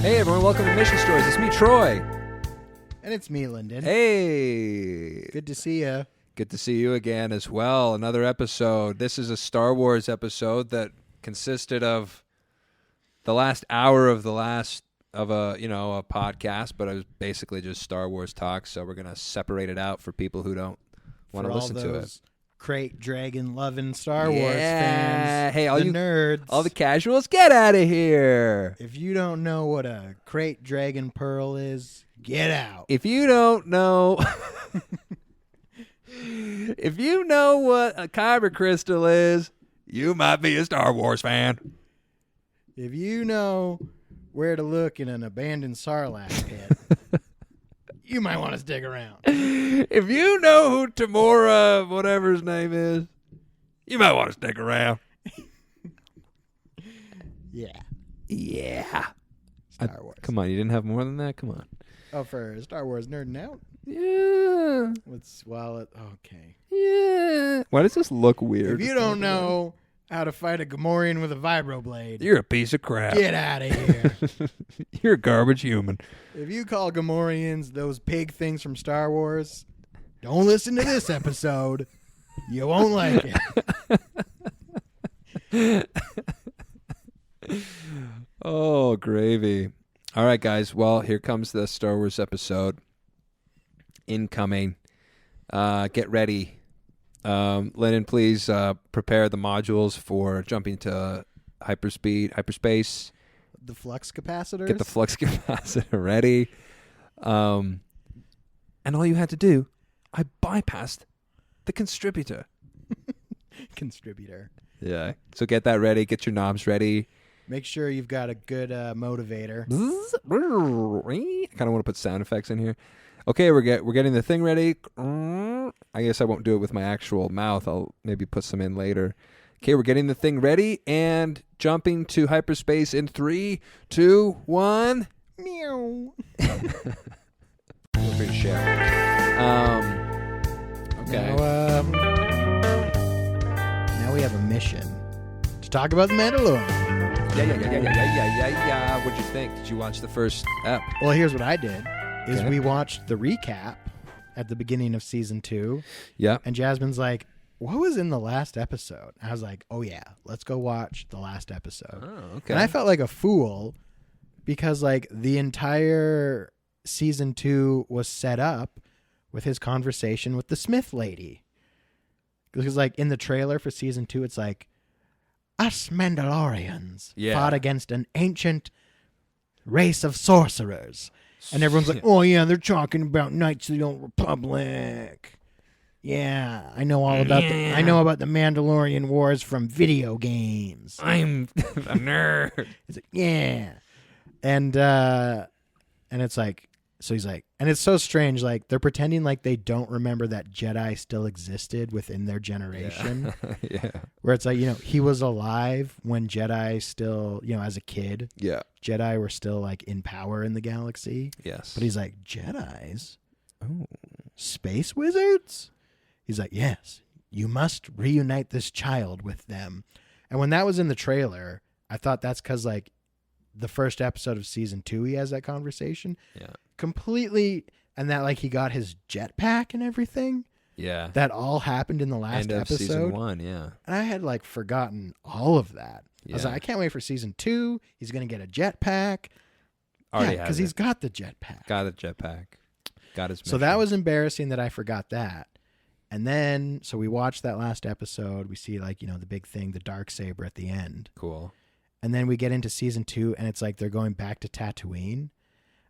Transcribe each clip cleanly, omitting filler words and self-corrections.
Hey everyone, welcome to Mission Stories. It's me, Troy. And it's me, Lyndon. Hey. Good to see you. Good to see you again as well. Another episode. This is a Star Wars episode that consisted of the last hour of a podcast, but it was basically just Star Wars talk, so we're going to separate it out for people who don't want to listen to it. Crate Dragon loving Star Wars fans. Hey, all you nerds. All the casuals, get out of here. If you don't know what a Crate Dragon Pearl is, get out. If you don't know if you know what a kyber crystal is, you might be a Star Wars fan. If you know where to look in an abandoned Sarlacc pit, you might want to stick around. If you know who Tamora, whatever his name is, you might want to stick around. Yeah. Yeah. Star Wars. Come on, you didn't have more than that? Come on. Oh, for Star Wars nerding out? Yeah. Okay. Yeah. Why does this look weird? If you don't know how to fight a Gamorrean with a vibroblade, you're a piece of crap. Get out of here. You're a garbage human. If you call Gamorreans those pig things from Star Wars, don't listen to this episode. You won't like it. Oh, gravy. All right, guys. Well, here comes the Star Wars episode. Incoming. Get ready. Lyndon, please prepare the modules for jumping to hyperspace. The flux capacitors? Get the flux capacitor ready. And all you had to do, I bypassed the constributor. Contributor. Yeah. So get that ready. Get your knobs ready. Make sure you've got a good motivator. I kind of want to put sound effects in here. Okay, we're getting the thing ready. I guess I won't do it with my actual mouth. I'll maybe put some in later. Okay, we're getting the thing ready and jumping to hyperspace in 3, 2, 1. Meow. Feel free to share. Okay. Now we have a mission to talk about the Mandalorian. Yeah. What'd you think? Did you watch the first ep? Well, here's what I did. Is Okay. we watched the recap at the beginning of season 2. Yeah. And Jasmine's like, what was in the last episode? I was like, oh yeah, let's go watch the last episode. Oh, okay. And I felt like a fool because like the entire season 2 was set up with his conversation with the Smith lady. Because like in the trailer for season 2, it's like, us Mandalorians fought against an ancient race of sorcerers. And everyone's like, oh yeah, they're talking about Knights of the Old Republic. Yeah, I know all about I know about the Mandalorian Wars from video games. I'm a nerd. It's like, yeah. And it's like, so he's like, and it's so strange, like they're pretending like they don't remember that Jedi still existed within their generation. Yeah. Where it's like, he was alive when Jedi still, as a kid. Yeah. Jedi were still like in power in the galaxy. Yes. But he's like, Jedis? Oh. Space wizards? He's like, yes, you must reunite this child with them. And when that was in the trailer, I thought that's because like the first episode of season 2, he has that conversation. Yeah. Completely. And that like he got his jetpack and everything. Yeah. That all happened in the last End of episode. season 1, yeah. And I had like forgotten all of that. Yeah. I was like, I can't wait for season 2. He's going to get a jetpack. Already because he's got the jetpack. Got a jetpack. Got his mission. So that was embarrassing that I forgot that. And then, so we watched that last episode. We see like, the big thing, the Darksaber at the end. cool. And then we get into season 2 and it's like they're going back to Tatooine.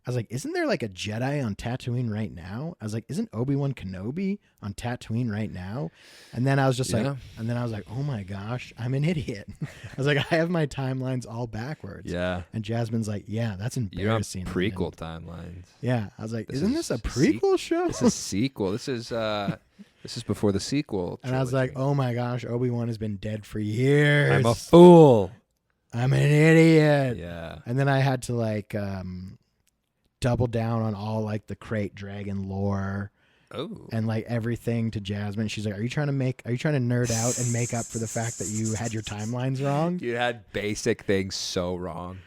I was like, isn't there like a Jedi on Tatooine right now? I was like, isn't Obi-Wan Kenobi on Tatooine right now? And then I was just like, oh my gosh, I'm an idiot. I was like, I have my timelines all backwards. Yeah. And Jasmine's like, yeah, that's embarrassing. You're on prequel timelines. Yeah. I was like, isn't this a prequel show? This is sequel. This is before the sequel. And I was like, oh my gosh, Obi-Wan has been dead for years. I'm a fool. I'm an idiot. Yeah. And then I had to like double down on all like the Crate Dragon lore. Oh. And like everything to Jasmine. She's like, are you trying to nerd out and make up for the fact that you had your timelines wrong? You had basic things so wrong.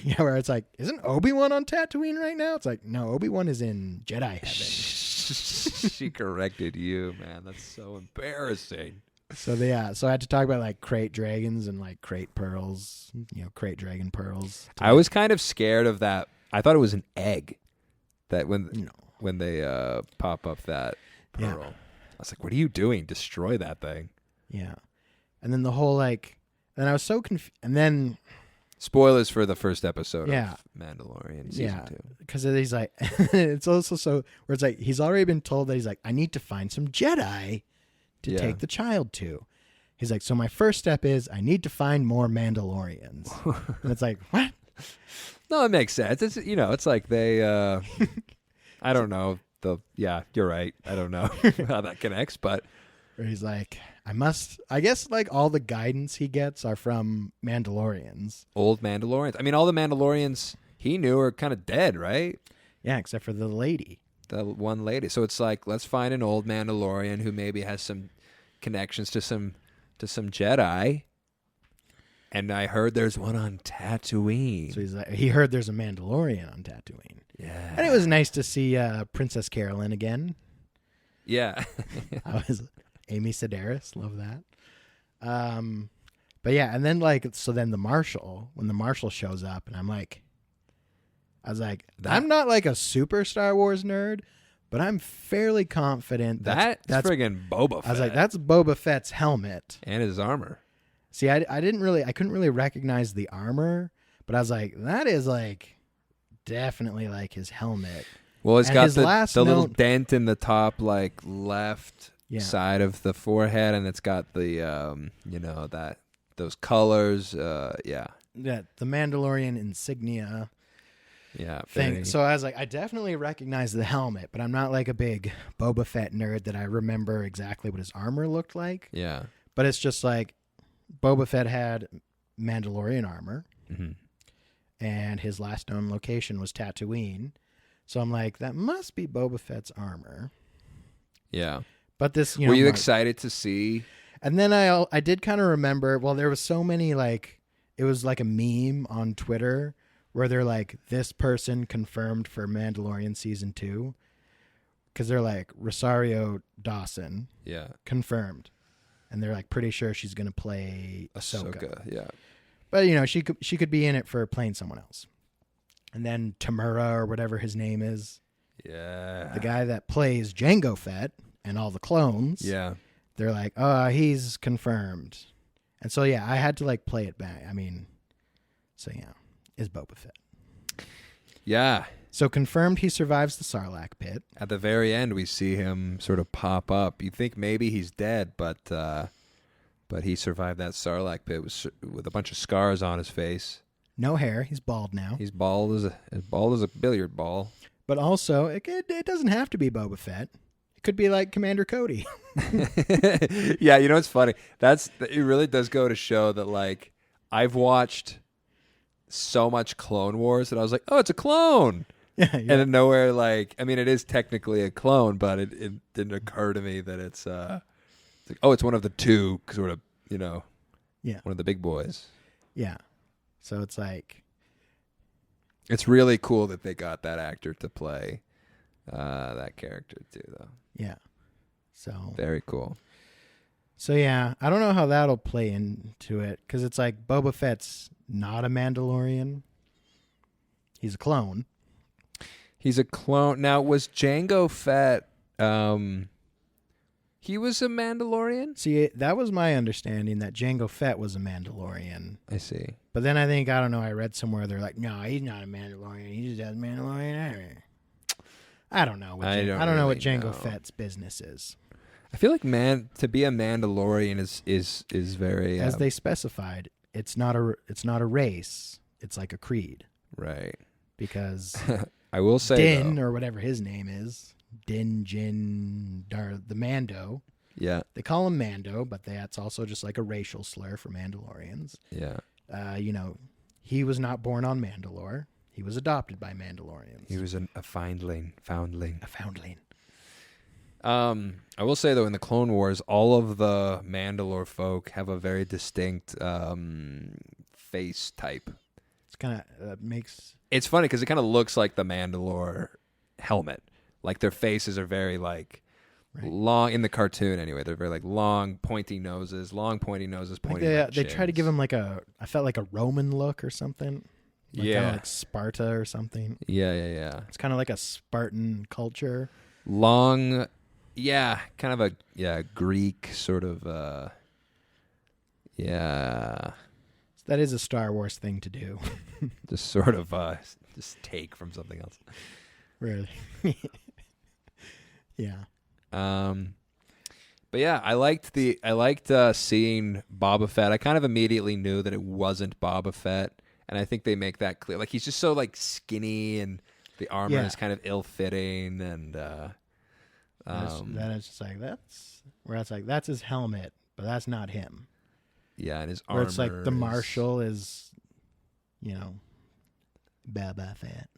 Yeah, where it's like, isn't Obi-Wan on Tatooine right now? It's like, no, Obi-Wan is in Jedi heaven. She corrected you, man. That's so embarrassing. So I had to talk about like crate dragons and like crate pearls, crate dragon pearls. I was kind of scared of that. I thought it was an egg that when they pop up that pearl. Yeah. I was like, what are you doing? Destroy that thing. Yeah. And then the whole and I was so confused. And then spoilers for the first episode Yeah. of Mandalorian season 2. Because he's like, it's also so where it's like he's already been told that he's like, I need to find some Jedi to take the child to. He's like, so my first step is I need to find more Mandalorians. And it's like, what? No, it makes sense. It's it's like they I don't know. You're right. I don't know how that connects, but where he's like, I guess like all the guidance he gets are from Mandalorians. Old Mandalorians. I mean, all the Mandalorians he knew are kind of dead, right? Yeah, except for the lady. The one lady. So it's like, let's find an old Mandalorian who maybe has some connections to some Jedi. And I heard there's one on Tatooine. So he's like, he heard there's a Mandalorian on Tatooine. Yeah. And it was nice to see Princess Carolyn again. Yeah. I was Amy Sedaris, love that. But yeah, and then when the Marshal shows up, and I was like, I'm not like a super Star Wars nerd, but I'm fairly confident that's friggin' Boba Fett. I was like, that's Boba Fett's helmet and his armor. See, I couldn't really recognize the armor, but I was like, that is like definitely like his helmet. Well, it's got the little note, dent in the top, like left side of the forehead, and it's got the those colors. Yeah, the Mandalorian insignia. Yeah, thing. So I was like, I definitely recognize the helmet, but I'm not like a big Boba Fett nerd that I remember exactly what his armor looked like. Yeah, but it's just like Boba Fett had Mandalorian armor, and his last known location was Tatooine. So I'm like, that must be Boba Fett's armor. Yeah. But this, were you excited to see? And then I did kind of remember. Well, there was so many it was like a meme on Twitter where they're like, this person confirmed for Mandalorian season 2, because they're like Rosario Dawson, confirmed, and they're like pretty sure she's gonna play Ahsoka. Yeah, but she could be in it for playing someone else. And then Tamura, or whatever his name is, the guy that plays Jango Fett and all the clones, they're like, oh, he's confirmed. And so I had to play it back. I mean, is Boba Fett. Yeah. So confirmed he survives the Sarlacc pit. At the very end, we see him sort of pop up. You think maybe he's dead, but he survived that Sarlacc pit with a bunch of scars on his face. No hair. He's bald now. He's bald as a billiard ball. But also, it doesn't have to be Boba Fett. It could be like Commander Cody. Yeah, it's funny. It really does go to show that I've watched so much Clone Wars that I was like, oh, it's a clone. Yeah. And then nowhere it is technically a clone, but it didn't occur to me that it's it's one of the two sort of, one of the big boys. Yeah. So it's it's really cool that they got that actor to play that character too, though. Yeah. So very cool. So I don't know how that'll play into it, because it's like Boba Fett's not a Mandalorian. He's a clone. He's a clone. Now, was Jango Fett? He was a Mandalorian? See, that was my understanding, that Jango Fett was a Mandalorian. I see. But then I read somewhere they're like, no, he's not a Mandalorian. He just has Mandalorian. I don't know. I don't know what Jango Fett's business is. I feel like to be a Mandalorian is very, as they specified, it's not a race. It's like a creed. Right. Because I will say Din, or whatever his name is, Din Jin the Mando. Yeah. They call him Mando, but that's also just like a racial slur for Mandalorians. Yeah. He was not born on Mandalore. He was adopted by Mandalorians. He was a foundling. A foundling. I will say, though, in the Clone Wars, all of the Mandalore folk have a very distinct face type. It's kind of makes... It's funny because it kind of looks like the Mandalore helmet. Like their faces are very like long in the cartoon anyway. They're very like long, pointy noses, pointy they try to give him like I felt like a Roman look or something. Like kind of like Sparta or something. Yeah. It's kind of like a Spartan culture. Long, kind of a Greek sort of, That is a Star Wars thing to do. Just sort of, just take from something else. Really? Yeah. But yeah, I liked seeing Boba Fett. I kind of immediately knew that it wasn't Boba Fett, and I think they make that clear. Like he's just so like skinny, and the armor is kind of ill-fitting, and then it's just like that's his helmet, but that's not him. Yeah, and his armor. Where it's like the Marshal is, Boba Fett.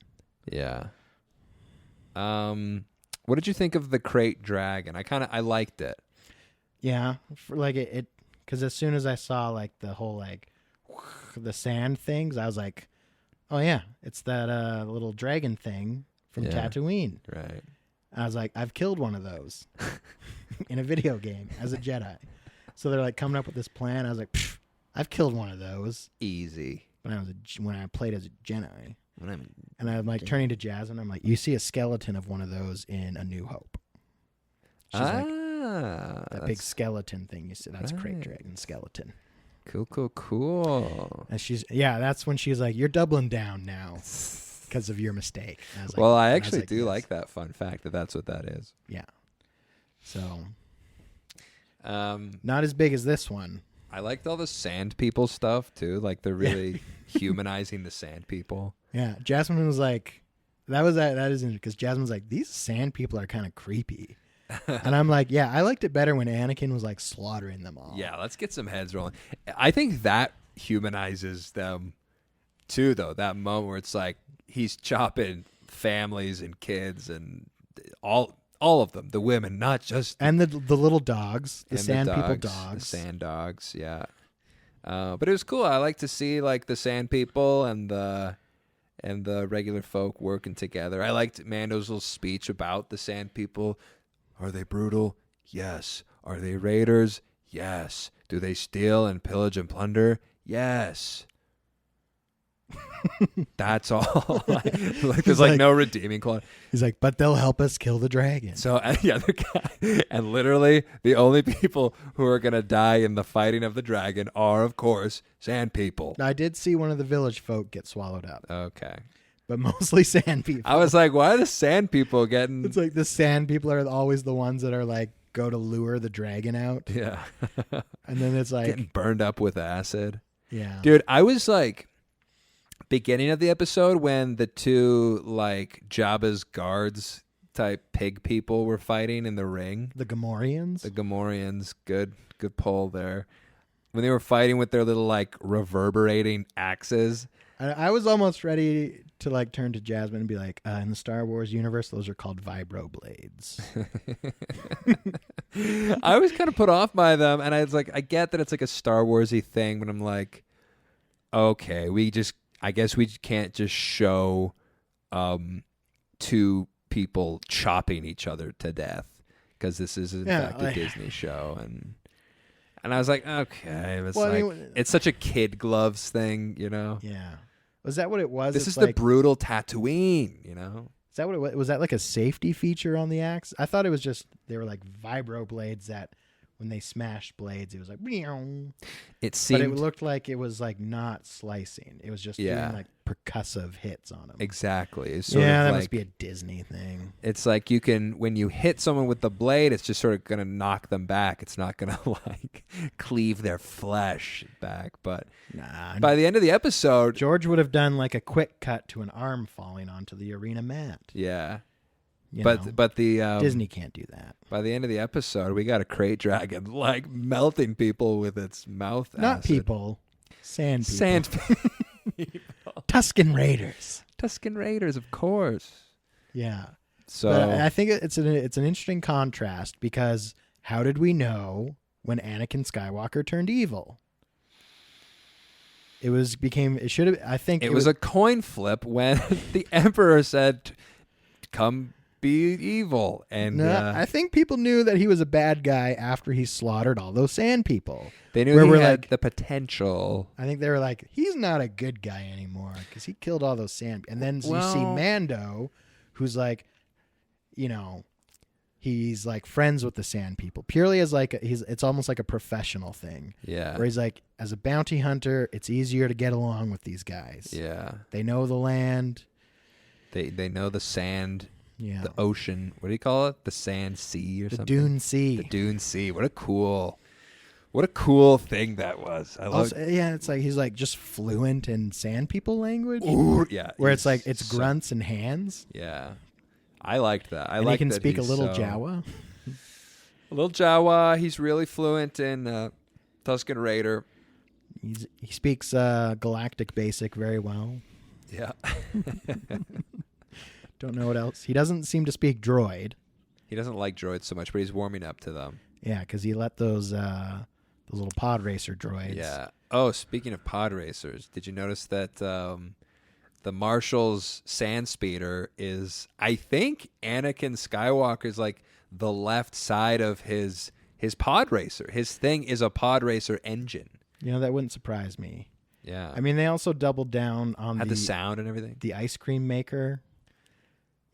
Yeah. What did you think of the crate dragon? I liked it. Yeah, for like it, because as soon as I saw like the whole like the sand things, I was like, oh yeah, it's that little dragon thing from Tatooine. Right. I was like, I've killed one of those in a video game as a Jedi. So they're like coming up with this plan. I was like, I've killed one of those. Easy. When I played as a Jedi. And I'm like turning to Jasmine. I'm like, you see a skeleton of one of those in A New Hope. She's like, that big skeleton thing. You see, that's Crate Dragon skeleton. Cool. And that's when she's like, you're doubling down now because of your mistake. I was like, well, I actually do like that fun fact that's what that is. Yeah. So, not as big as this one. I liked all the sand people stuff too. Like they're really humanizing the sand people. Yeah, Jasmine was like, that is interesting because Jasmine's like, these sand people are kind of creepy. And I'm like, yeah, I liked it better when Anakin was like slaughtering them all. Yeah, let's get some heads rolling. I think that humanizes them too, though. That moment where it's like he's chopping families and kids and all of them, the women, not just and the little dogs, the sand people dogs, the sand dogs. Yeah, but it was cool. I like to see like the sand people and the regular folk working together. I liked Mando's little speech about the sand people. Are they brutal? Yes. Are they raiders? Yes. Do they steal and pillage and plunder? Yes. That's all. There's like no redeeming quality. He's like, but they'll help us kill the dragon. So the guy, and literally the only people who are gonna die in the fighting of the dragon are, of course, sand people. I did see one of the village folk get swallowed up. Okay. But mostly sand people. I was like, why are the sand people getting... It's like the sand people are always the ones that are like, go to lure the dragon out. Yeah. And then it's like... getting burned up with acid. Yeah. Dude, I was like... beginning of the episode when the two like Jabba's guards type pig people were fighting in the ring. The Gamorreans. Good pull there. When they were fighting with their little like reverberating axes. I was almost ready to like turn to Jasmine and be like, in the Star Wars universe, those are called vibroblades. I was kind of put off by them, and I was like, I get that it's like a Star Warsy thing, but I'm like, okay, I guess we can't just show two people chopping each other to death because this is in fact a Disney show, and I was like, okay, it's such a kid gloves thing, you know? Yeah. Was that what it was? This is like, the brutal Tatooine, you know? Is that what it was? Was that like a safety feature on the axe? I thought it was just they were like vibroblades that when they smashed blades, it was like, it seemed, but it looked like it was like not slicing. It was just doing like percussive hits on them. Exactly. It's that like, must be a Disney thing. It's like when you hit someone with the blade, it's just sort of going to knock them back. It's not going to like cleave their flesh back. But by the end of the episode, George would have done like a quick cut to an arm falling onto the arena mat. Yeah. But the Disney can't do that. By the end of the episode, we got a crate dragon like melting people with its mouth. Not acid. People, sand people. Sand people. Tusken Raiders. Tusken Raiders, of course. Yeah. So but I think it's an interesting contrast because how did we know when Anakin Skywalker turned evil? It should have. I think It was a coin flip when the Emperor said, "Come be evil," and No, I think people knew that he was a bad guy after he slaughtered all those sand people. they knew he had the potential. I think they were like, he's not a good guy anymore because he killed all those sand. And then you see Mando, who's like, he's like friends with the sand people purely as like it's almost like a professional thing. Yeah. Where he's like, as a bounty hunter, it's easier to get along with these guys. Yeah. They know the land. They know the sand. Yeah. The ocean. What do you call it? The sand sea or something? Dune Sea. The Dune Sea. What a cool thing that was. It's like he's like just fluent in sand people language. Ooh, yeah. Where it's like it's grunts and hands. Yeah. I liked that. And he can speak a little Jawa. A little Jawa. He's really fluent in Tusken Raider. He speaks Galactic Basic very well. Yeah. Don't know what else. He doesn't seem to speak droid. He doesn't like droids so much, but he's warming up to them. Yeah, because he let those little pod racer droids. Yeah. Oh, speaking of pod racers, did you notice that the Marshal's sand speeder is, I think, Anakin Skywalker's like the left side of his pod racer. His thing is a pod racer engine. That wouldn't surprise me. Yeah. I mean, they also doubled down on the sound and everything. The ice cream maker.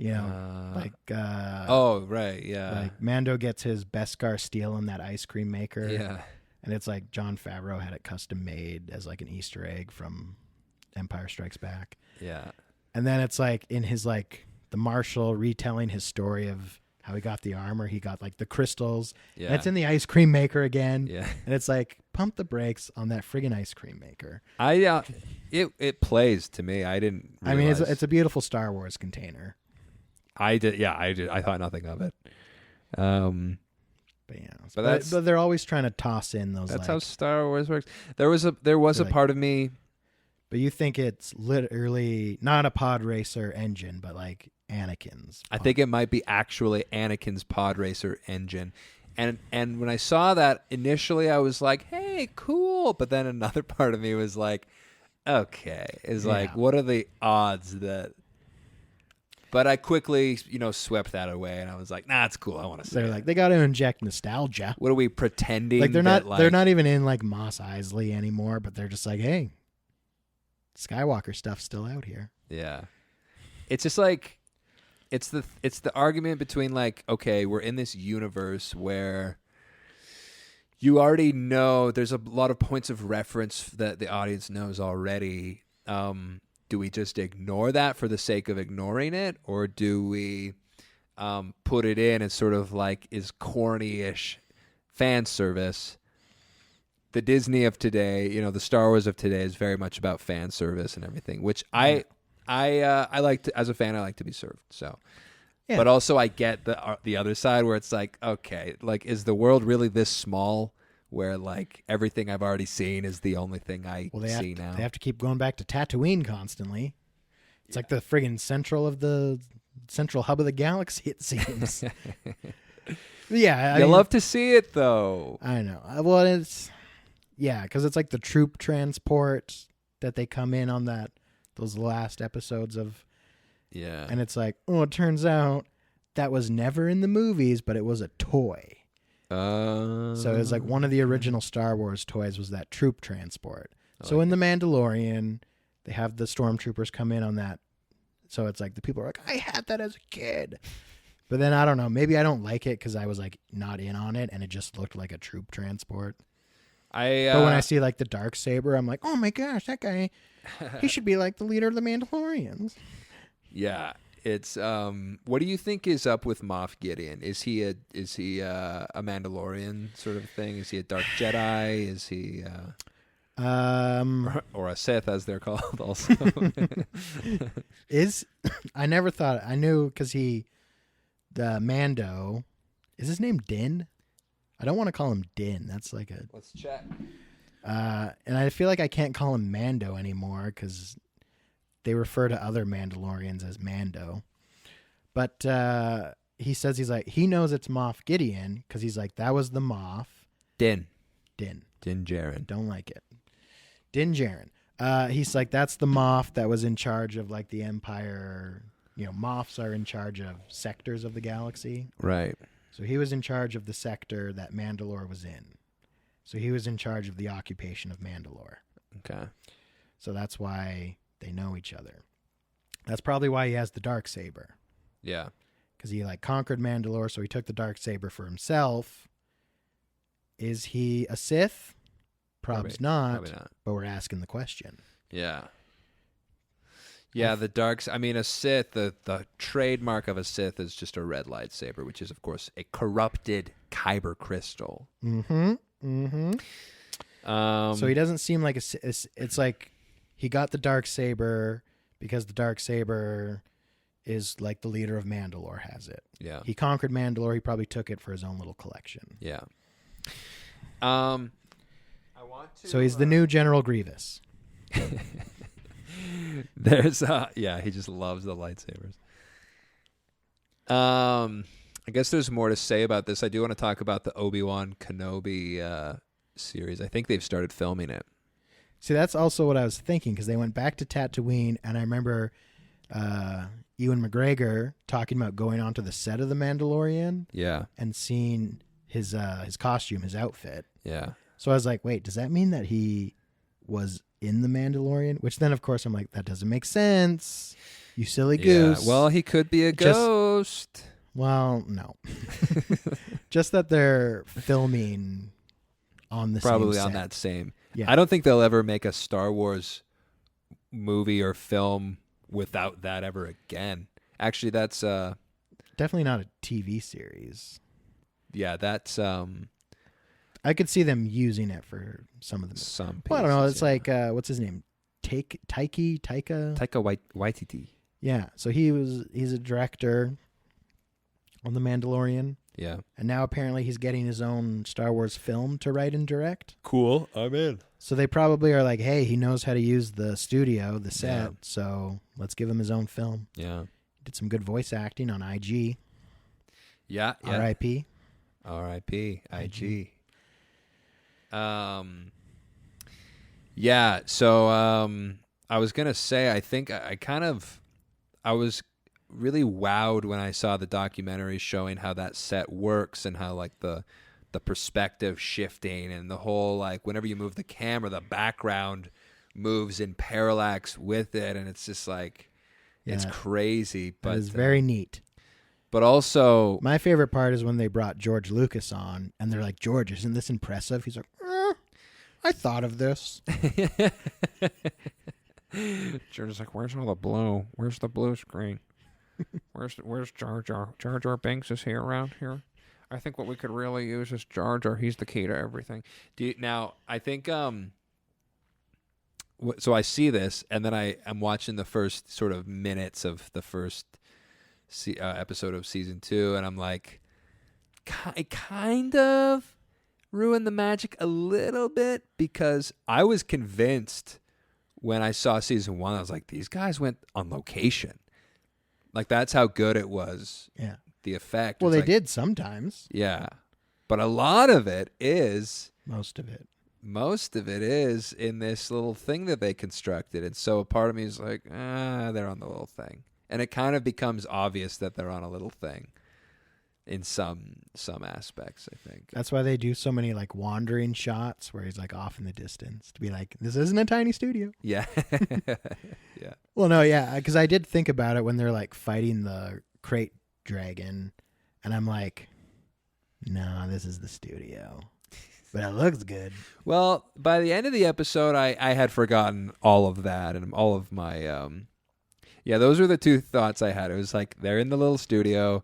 Oh, right, yeah. Like Mando gets his Beskar steel in that ice cream maker. Yeah. And it's like Jon Favreau had it custom made as like an Easter egg from Empire Strikes Back. Yeah. And then it's like in his like the Marshal retelling his story of how he got the armor. He got like the crystals. Yeah. And it's in the ice cream maker again. Yeah. And it's like, pump the brakes on that friggin' ice cream maker. It plays to me. I didn't realize. I mean, it's a beautiful Star Wars container. I did. Yeah, I did. I thought nothing of it. But they're always trying to toss in those. That's how Star Wars works. There was a part of me. But you think it's literally not a pod racer engine, but like Anakin's. I think it might be actually Anakin's pod racer engine. And when I saw that initially, I was like, "Hey, cool!" But then another part of me was like, "Okay," like, what are the odds that? But I quickly, swept that away, and I was like, "Nah, it's cool. I want to see." They're like, they got to inject nostalgia. What are we pretending? Like they're not even in like Mos Eisley anymore, but they're just like, "Hey, Skywalker stuff's still out here." Yeah, it's just like it's the argument between like, okay, we're in this universe where you already know there's a lot of points of reference that the audience knows already. Do we just ignore that for the sake of ignoring it, or do we put it in as sort of like is corny-ish fan service? The Disney of today, the Star Wars of today is very much about fan service and everything, which I like to, as a fan, I like to be served. So, yeah. But also I get the other side where it's like, okay, like is the world really this small? Where like everything I've already seen is the only thing I see now. They have to keep going back to Tatooine constantly. It's like the friggin' central hub of the galaxy, it seems. Yeah, I love to see it though. I know. Well, because it's like the troop transport that they come in on those last episodes of. Yeah, and it's like, it turns out that was never in the movies, but it was a toy. So it's like one of the original Star Wars toys was that troop transport. So in The Mandalorian, they have the stormtroopers come in on that. So it's like the people are like, I had that as a kid. But then I don't know. Maybe I don't like it because I was like not in on it and it just looked like a troop transport. But when I see like the Darksaber, I'm like, oh my gosh, that guy, he should be like the leader of the Mandalorians. Yeah. It's what do you think is up with Moff Gideon? Is he a Mandalorian sort of thing? Is he a Dark Jedi? Is he or a Sith as they're called also? I never thought I knew because the Mando, is his name Din? I don't want to call him Din. That's like let's check. And I feel like I can't call him Mando anymore because they refer to other Mandalorians as Mando. But he says he knows it's Moff Gideon because he's like, that was the Moff. Din Din Djarin. Don't like it. Din Djarin. He's like, that's the Moff that was in charge of like the Empire. You know, Moffs are in charge of sectors of the galaxy. Right. So he was in charge of the sector that Mandalore was in. So he was in charge of the occupation of Mandalore. Okay. So that's why they know each other. That's probably why he has the Darksaber. Yeah. Because he like conquered Mandalore, so he took the Darksaber for himself. Is he a Sith? Probably not. But we're asking the question. Yeah. Yeah, a Sith, the trademark of a Sith is just a red lightsaber, which is, of course, a corrupted kyber crystal. Mm-hmm. Mm-hmm. So he doesn't seem like it's like he got the Darksaber because the Darksaber is like the leader of Mandalore has it. Yeah. He conquered Mandalore. He probably took it for his own little collection. Yeah. So he's the new General Grievous. There's he just loves the lightsabers. I guess there's more to say about this. I do want to talk about the Obi-Wan Kenobi series. I think they've started filming it. See, that's also what I was thinking, because they went back to Tatooine, and I remember Ewan McGregor talking about going onto the set of The Mandalorian, and seeing his costume, his outfit. Yeah. So I was like, wait, does that mean that he was in The Mandalorian? Which then, of course, I'm like, that doesn't make sense. You silly goose. Well, he could be a ghost. Well, no. Just that they're filming on the probably same on set. that same. Yeah. I don't think they'll ever make a Star Wars movie or film without that ever again. Actually, that's definitely not a TV series. Yeah, that's I could see them using it for some of them. Some pieces, well, I don't know. It's like what's his name? Taika Waititi. Yeah. So he's a director on The Mandalorian. Yeah. And now apparently he's getting his own Star Wars film to write and direct. Cool. I'm in. So they probably are like, hey, he knows how to use the studio, the set, so let's give him his own film. Yeah. Did some good voice acting on IG. Yeah. R.I.P. R.I.P. IG. Yeah, so I was going to say, I think I was really wowed when I saw the documentary showing how that set works and how like the perspective shifting and the whole, like, whenever you move the camera, the background moves in parallax with it, and it's just like, it's crazy. But it's very neat. But also, my favorite part is when they brought George Lucas on, and they're like, George, isn't this impressive? He's like, I thought of this. George is like, where's all the blue? Where's the blue screen? Where's Jar Jar? Jar Jar Binks, is he around here? I think what we could really use is Jar Jar. He's the key to everything. Now, I think, so I see this, and then I'm watching the first sort of minutes of the first episode of season 2, and I'm like, it kind of ruined the magic a little bit, because I was convinced when I saw season 1, I was like, these guys went on location. Like, that's how good it was. Yeah. The effect. Well, they did sometimes. Yeah. But a lot of it is... Most of it is in this little thing that they constructed. And so a part of me is like, they're on the little thing. And it kind of becomes obvious that they're on a little thing in some aspects, I think. That's why they do so many like wandering shots where he's like off in the distance to be like, this isn't a tiny studio. Yeah. Yeah. Well, no, yeah, because I did think about it when they're like fighting the crate dragon, and I'm like, no, this is the studio. But it looks good. Well, by the end of the episode, I had forgotten all of that and all of my... those were the two thoughts I had. It was like, they're in the little studio,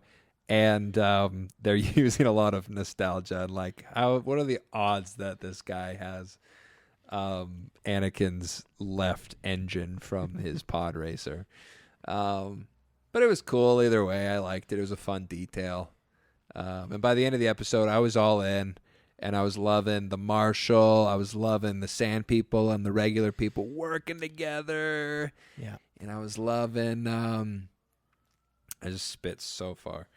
and they're using a lot of nostalgia. And like, what are the odds that this guy has Anakin's left engine from his pod racer? But it was cool either way. I liked it. It was a fun detail. And by the end of the episode, I was all in, and I was loving the Marshal. I was loving the Sand People and the regular people working together. Yeah. And I was loving... I just spit so far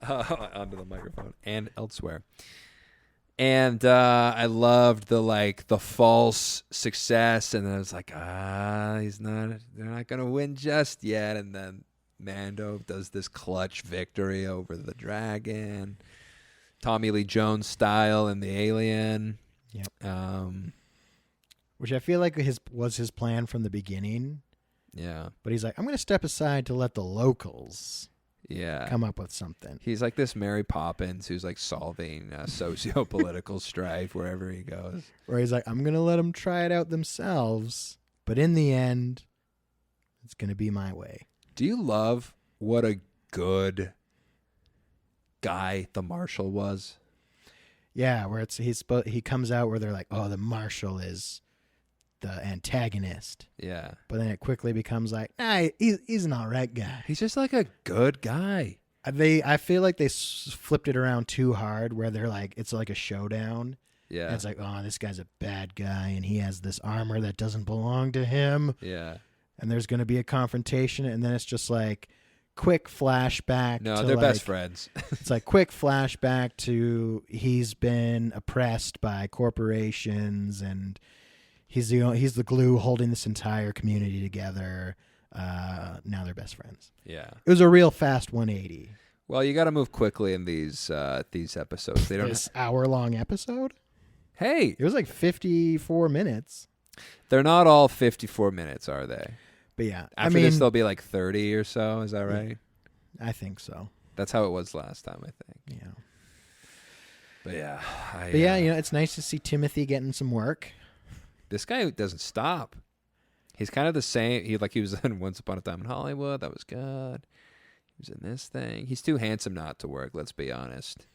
onto the microphone and elsewhere. And I loved the false success, and then I was like, they're not gonna win just yet. And then Mando does this clutch victory over the dragon, Tommy Lee Jones style in the Alien. Yep. Which I feel like was his plan from the beginning. Yeah. But he's like, I'm gonna step aside to let the locals come up with something. He's like this Mary Poppins who's like solving socio-political strife wherever he goes. Where he's like, I'm going to let them try it out themselves, but in the end, it's going to be my way. Do you love what a good guy the Marshal was? Yeah, where he comes out where they're like, oh, the Marshal is the antagonist. Yeah. But then it quickly becomes like, nah, he's an all right guy. He's just like a good guy. I feel like they flipped it around too hard where they're like, it's like a showdown. Yeah. And it's like, oh, this guy's a bad guy and he has this armor that doesn't belong to him. Yeah. And there's going to be a confrontation, and then it's just like quick flashback. No, they're best friends. It's like quick flashback to he's been oppressed by corporations and he's the glue holding this entire community together. Now they're best friends. Yeah. It was a real fast 180. Well, you got to move quickly in these episodes. They don't. This hour-long episode? Hey, it was like 54 minutes. They're not all 54 minutes, are they? But yeah, after this, they'll be like 30 or so. Is that right? I think so. That's how it was last time, I think. Yeah. But yeah. It's nice to see Timothy getting some work. This guy doesn't stop. He's kind of the same. He was in Once Upon a Time in Hollywood. That was good. He was in this thing. He's too handsome not to work, let's be honest.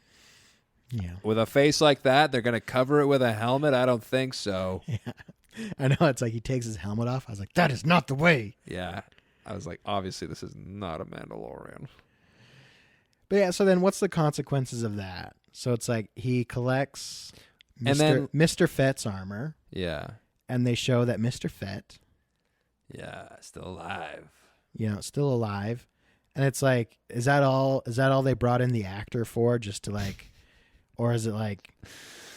Yeah. With a face like that, they're going to cover it with a helmet? I don't think so. Yeah. I know. It's like he takes his helmet off. I was like, that is not the way. Yeah. I was like, obviously, this is not a Mandalorian. But yeah, so then what's the consequences of that? So it's like he collects Mr. Fett's armor. Yeah. And they show that Mr. Fett. Yeah, still alive. Still alive. And it's like, is that all they brought in the actor for? Just to like, or is it like,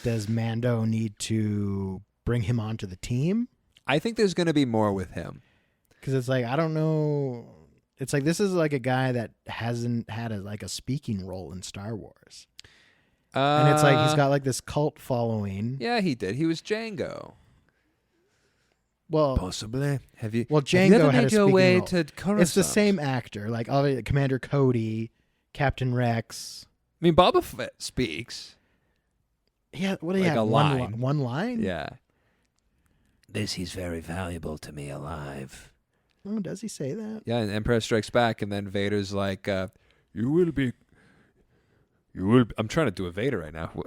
does Mando need to bring him onto the team? I think there's going to be more with him. Because it's like, I don't know. It's like, this is like a guy that hasn't had a speaking role in Star Wars. And it's like, he's got like this cult following. Yeah, he did. He was Django. Well, possibly. Django had a speaking role. To Coruscant? It's the same actor. Like Commander Cody, Captain Rex. I mean, Boba Fett speaks. Yeah, what do you have? One line? Yeah. He's very valuable to me alive. Oh, does he say that? Yeah, and Empire Strikes Back, and then Vader's like, you will be. I'm trying to do a Vader right now. You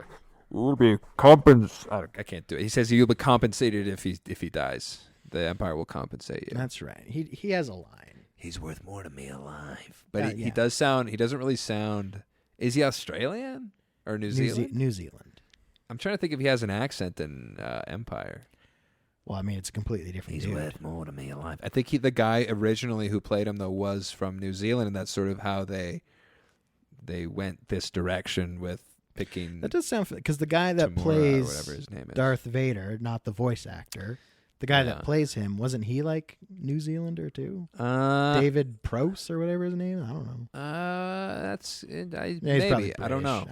will be compensated. I can't do it. He says you'll be compensated if he dies. The Empire will compensate you. That's right. He has a line. He's worth more to me alive. But he does sound. He doesn't really sound. Is he Australian or New Zealand? New Zealand. I'm trying to think if he has an accent in Empire. Well, I mean, it's a completely different. He's worth more to me alive. I think the guy originally who played him though was from New Zealand, and that's sort of how they went this direction with picking. That does sound because the guy that plays whatever his name is. Darth Vader, not the voice actor, the guy that plays him, wasn't he like New Zealander too? David Prowse or whatever his name. I don't know. That's maybe. I don't know.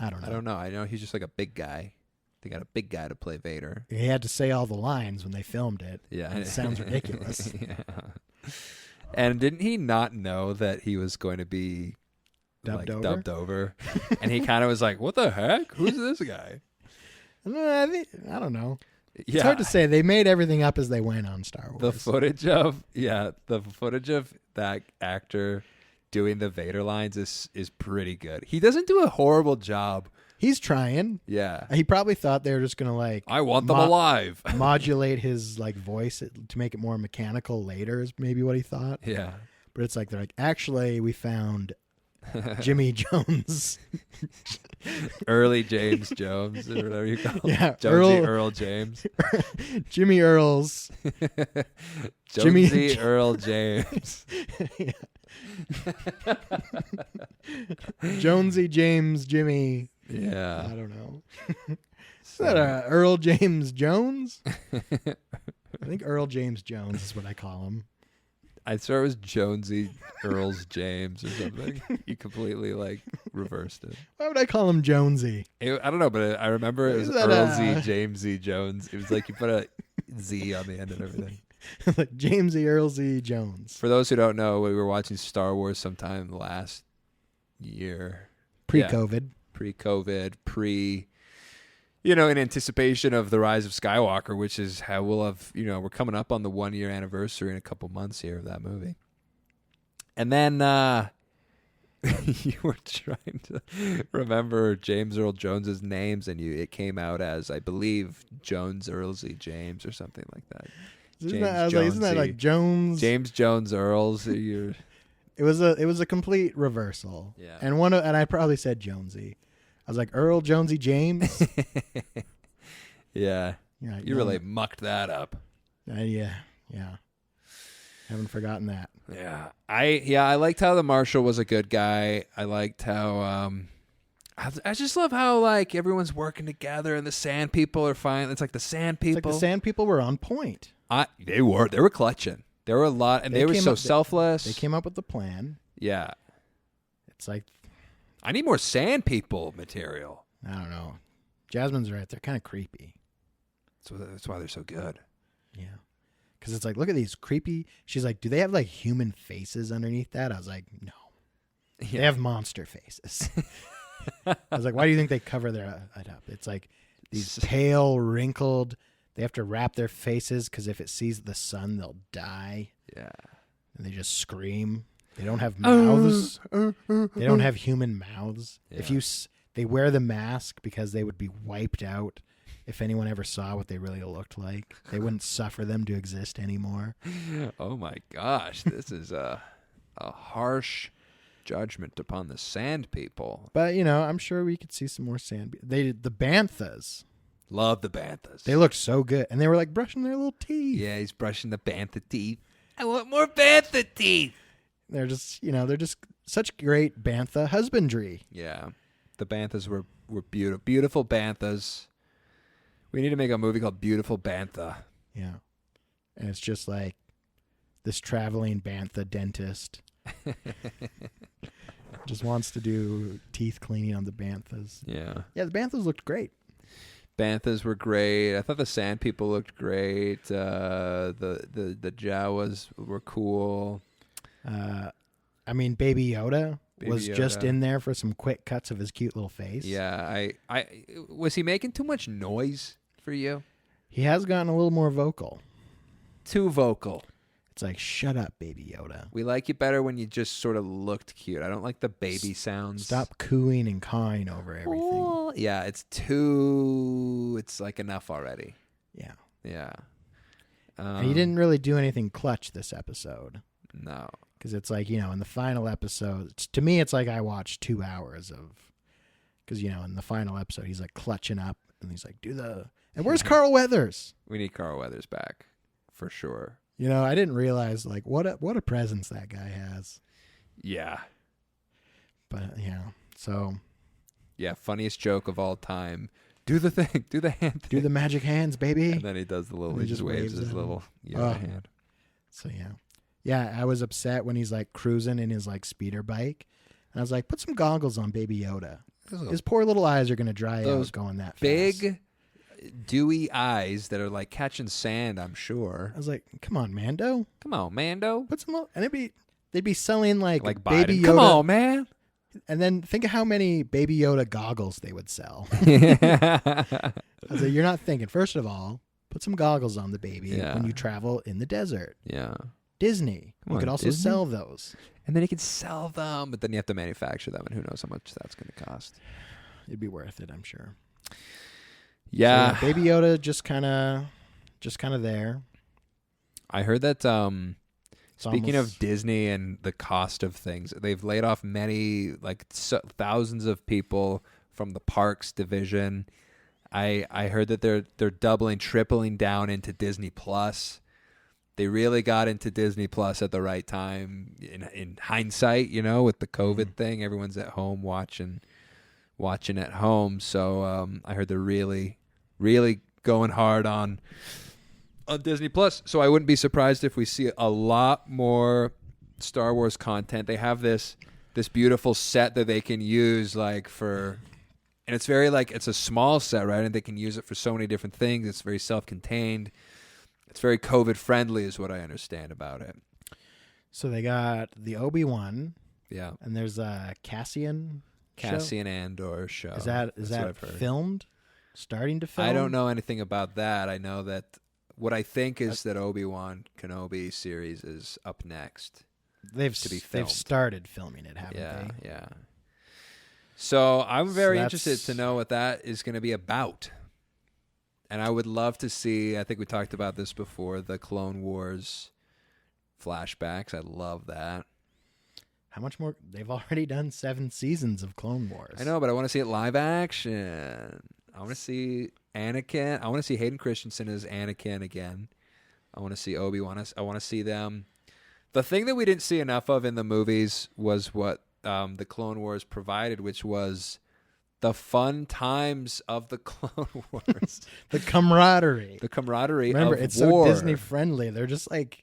I know he's just like a big guy. They got a big guy to play Vader. He had to say all the lines when they filmed it. Yeah, it sounds ridiculous. Yeah. And didn't he not know that he was going to be dubbed over? And he kind of was like, "What the heck? Who's this guy?" I don't know. Yeah. It's hard to say. They made everything up as they went on Star Wars. The footage of that actor doing the Vader lines is pretty good. He doesn't do a horrible job. He's trying. Yeah. He probably thought they were just going to I want them alive. modulate his voice to make it more mechanical later is maybe what he thought. Yeah. But it's like, they're like, actually, we found Jimmy Jones. Early James Jones or whatever you call him. Yeah. Earl James. Jimmy Earls. Jonesy Earl James. Jonesy James Jimmy. Yeah. I don't know. Is that Earl James Jones? I think Earl James Jones is what I call him. I swear it was Jonesy Earls James or something. You completely like reversed it. Why would I call him Jonesy? I don't know, but I remember it was Earl Z. Jamesy Jones. It was like you put a Z on the end and everything. Like Jamesy Earl Z. Jones. For those who don't know, we were watching Star Wars sometime last year. Pre-COVID. Pre-COVID, in anticipation of the Rise of Skywalker, which is how we'll have, we're coming up on the 1-year anniversary in a couple months here of that movie. And then you were trying to remember James Earl Jones's names, and it came out as, I believe, Jones Earl Z. James or something like that. Isn't that like Jones? James Jones Earls. It was a complete reversal. Yeah. And I probably said Jonesy. I was like, Earl Jonesy James. Yeah. You really mucked that up. Yeah. Haven't forgotten that. Yeah. I liked how the Marshal was a good guy. I liked how I just love how like everyone's working together and the Sand People are fine. It's like the Sand People. It's like the Sand People were on point. They were clutching. There were a lot, and they were so selfless. They came up with the plan. Yeah. It's like, I need more Sand People material. I don't know. Jasmine's right. They're kind of creepy. That's why they're so good. Yeah. Because it's like, look at these creepy. She's like, do they have like human faces underneath that? I was like, no. Yeah. They have monster faces. I was like, why do you think they cover their head up? It's like these pale, wrinkled. They have to wrap their faces because if it sees the sun, they'll die. Yeah. And they just scream. They don't have mouths. They don't have human mouths. Yeah. They wear the mask because they would be wiped out if anyone ever saw what they really looked like. They wouldn't suffer them to exist anymore. Oh my gosh, this is a harsh judgment upon the Sand People. But I'm sure we could see some more sand. The Banthas. Love the Banthas. They looked so good, and they were like brushing their little teeth. Yeah, he's brushing the Bantha teeth. I want more Bantha teeth. They're just, they're just such great Bantha husbandry. Yeah, the Banthas were beautiful, beautiful Banthas. We need to make a movie called Beautiful Bantha. Yeah, and it's just like this traveling Bantha dentist just wants to do teeth cleaning on the Banthas. Yeah, the Banthas looked great. Banthas were great. I thought the Sand People looked great. The Jawas were cool. Baby Yoda was just in there for some quick cuts of his cute little face. Yeah, I was he making too much noise for you? He has gotten a little more vocal. Too vocal. It's like, shut up, Baby Yoda. We like you better when you just sort of looked cute. I don't like the baby sounds. Stop cooing and cawing over everything. Well, yeah, it's like enough already. Yeah. Yeah. And he didn't really do anything clutch this episode. No. Because it's like, in the final episode, to me, it's like I watched 2 hours of, because, in the final episode, he's like clutching up and he's like, and where's Carl Weathers? We need Carl Weathers back for sure. I didn't realize like what a presence that guy has. Yeah. But so. Yeah, funniest joke of all time. Do the thing. Do the hand thing. Do the magic hands, baby. And then he does the little. He just waves his little hand. So yeah. I was upset when he's like cruising in his like speeder bike, and I was like, put some goggles on Baby Yoda. His poor little eyes are gonna dry out going that fast. Big, dewy eyes that are like catching sand. I'm sure. I was like, come on, Mando. Come on, Mando. Put some. And they'd be selling like Baby Yoda. Come on, man. And then think of how many Baby Yoda goggles they would sell. I was like, you're not thinking. First of all, put some goggles on the baby when you travel in the desert. Yeah. Disney. You could also sell those. And then you could sell them, but then you have to manufacture them, and who knows how much that's going to cost. It'd be worth it, I'm sure. Yeah. So, Baby Yoda just kind of there. I heard that speaking of Disney and the cost of things, they've laid off many, thousands of people from the parks division. I heard that they're doubling, tripling down into Disney Plus. They really got into Disney Plus at the right time. In hindsight, with the COVID thing, everyone's at home watching at home. So I heard they're really really going hard on Disney Plus. So I wouldn't be surprised if we see a lot more Star Wars content. They have this beautiful set that they can use like for, and it's very like, it's a small set, right? And they can use it for so many different things. It's very self-contained. It's very COVID friendly is what I understand about it. So they got the Obi-Wan. Yeah. And there's a Cassian Andor show. Is that filmed? Starting to film? I don't know anything about that. I know that what I think is that Obi-Wan Kenobi series is up next. They've started filming it, haven't they? Yeah. So I'm very interested to know what that is going to be about. And I would love to see, I think we talked about this before, the Clone Wars flashbacks. I love that. How much more? They've already done 7 seasons of Clone Wars. I know, but I want to see it live action. I want to see Anakin. I want to see Hayden Christensen as Anakin again. I want to see Obi-Wan. I want to see them. The thing that we didn't see enough of in the movies was what the Clone Wars provided, which was the fun times of the Clone Wars. The camaraderie. Remember, it's war. So Disney friendly. They're just like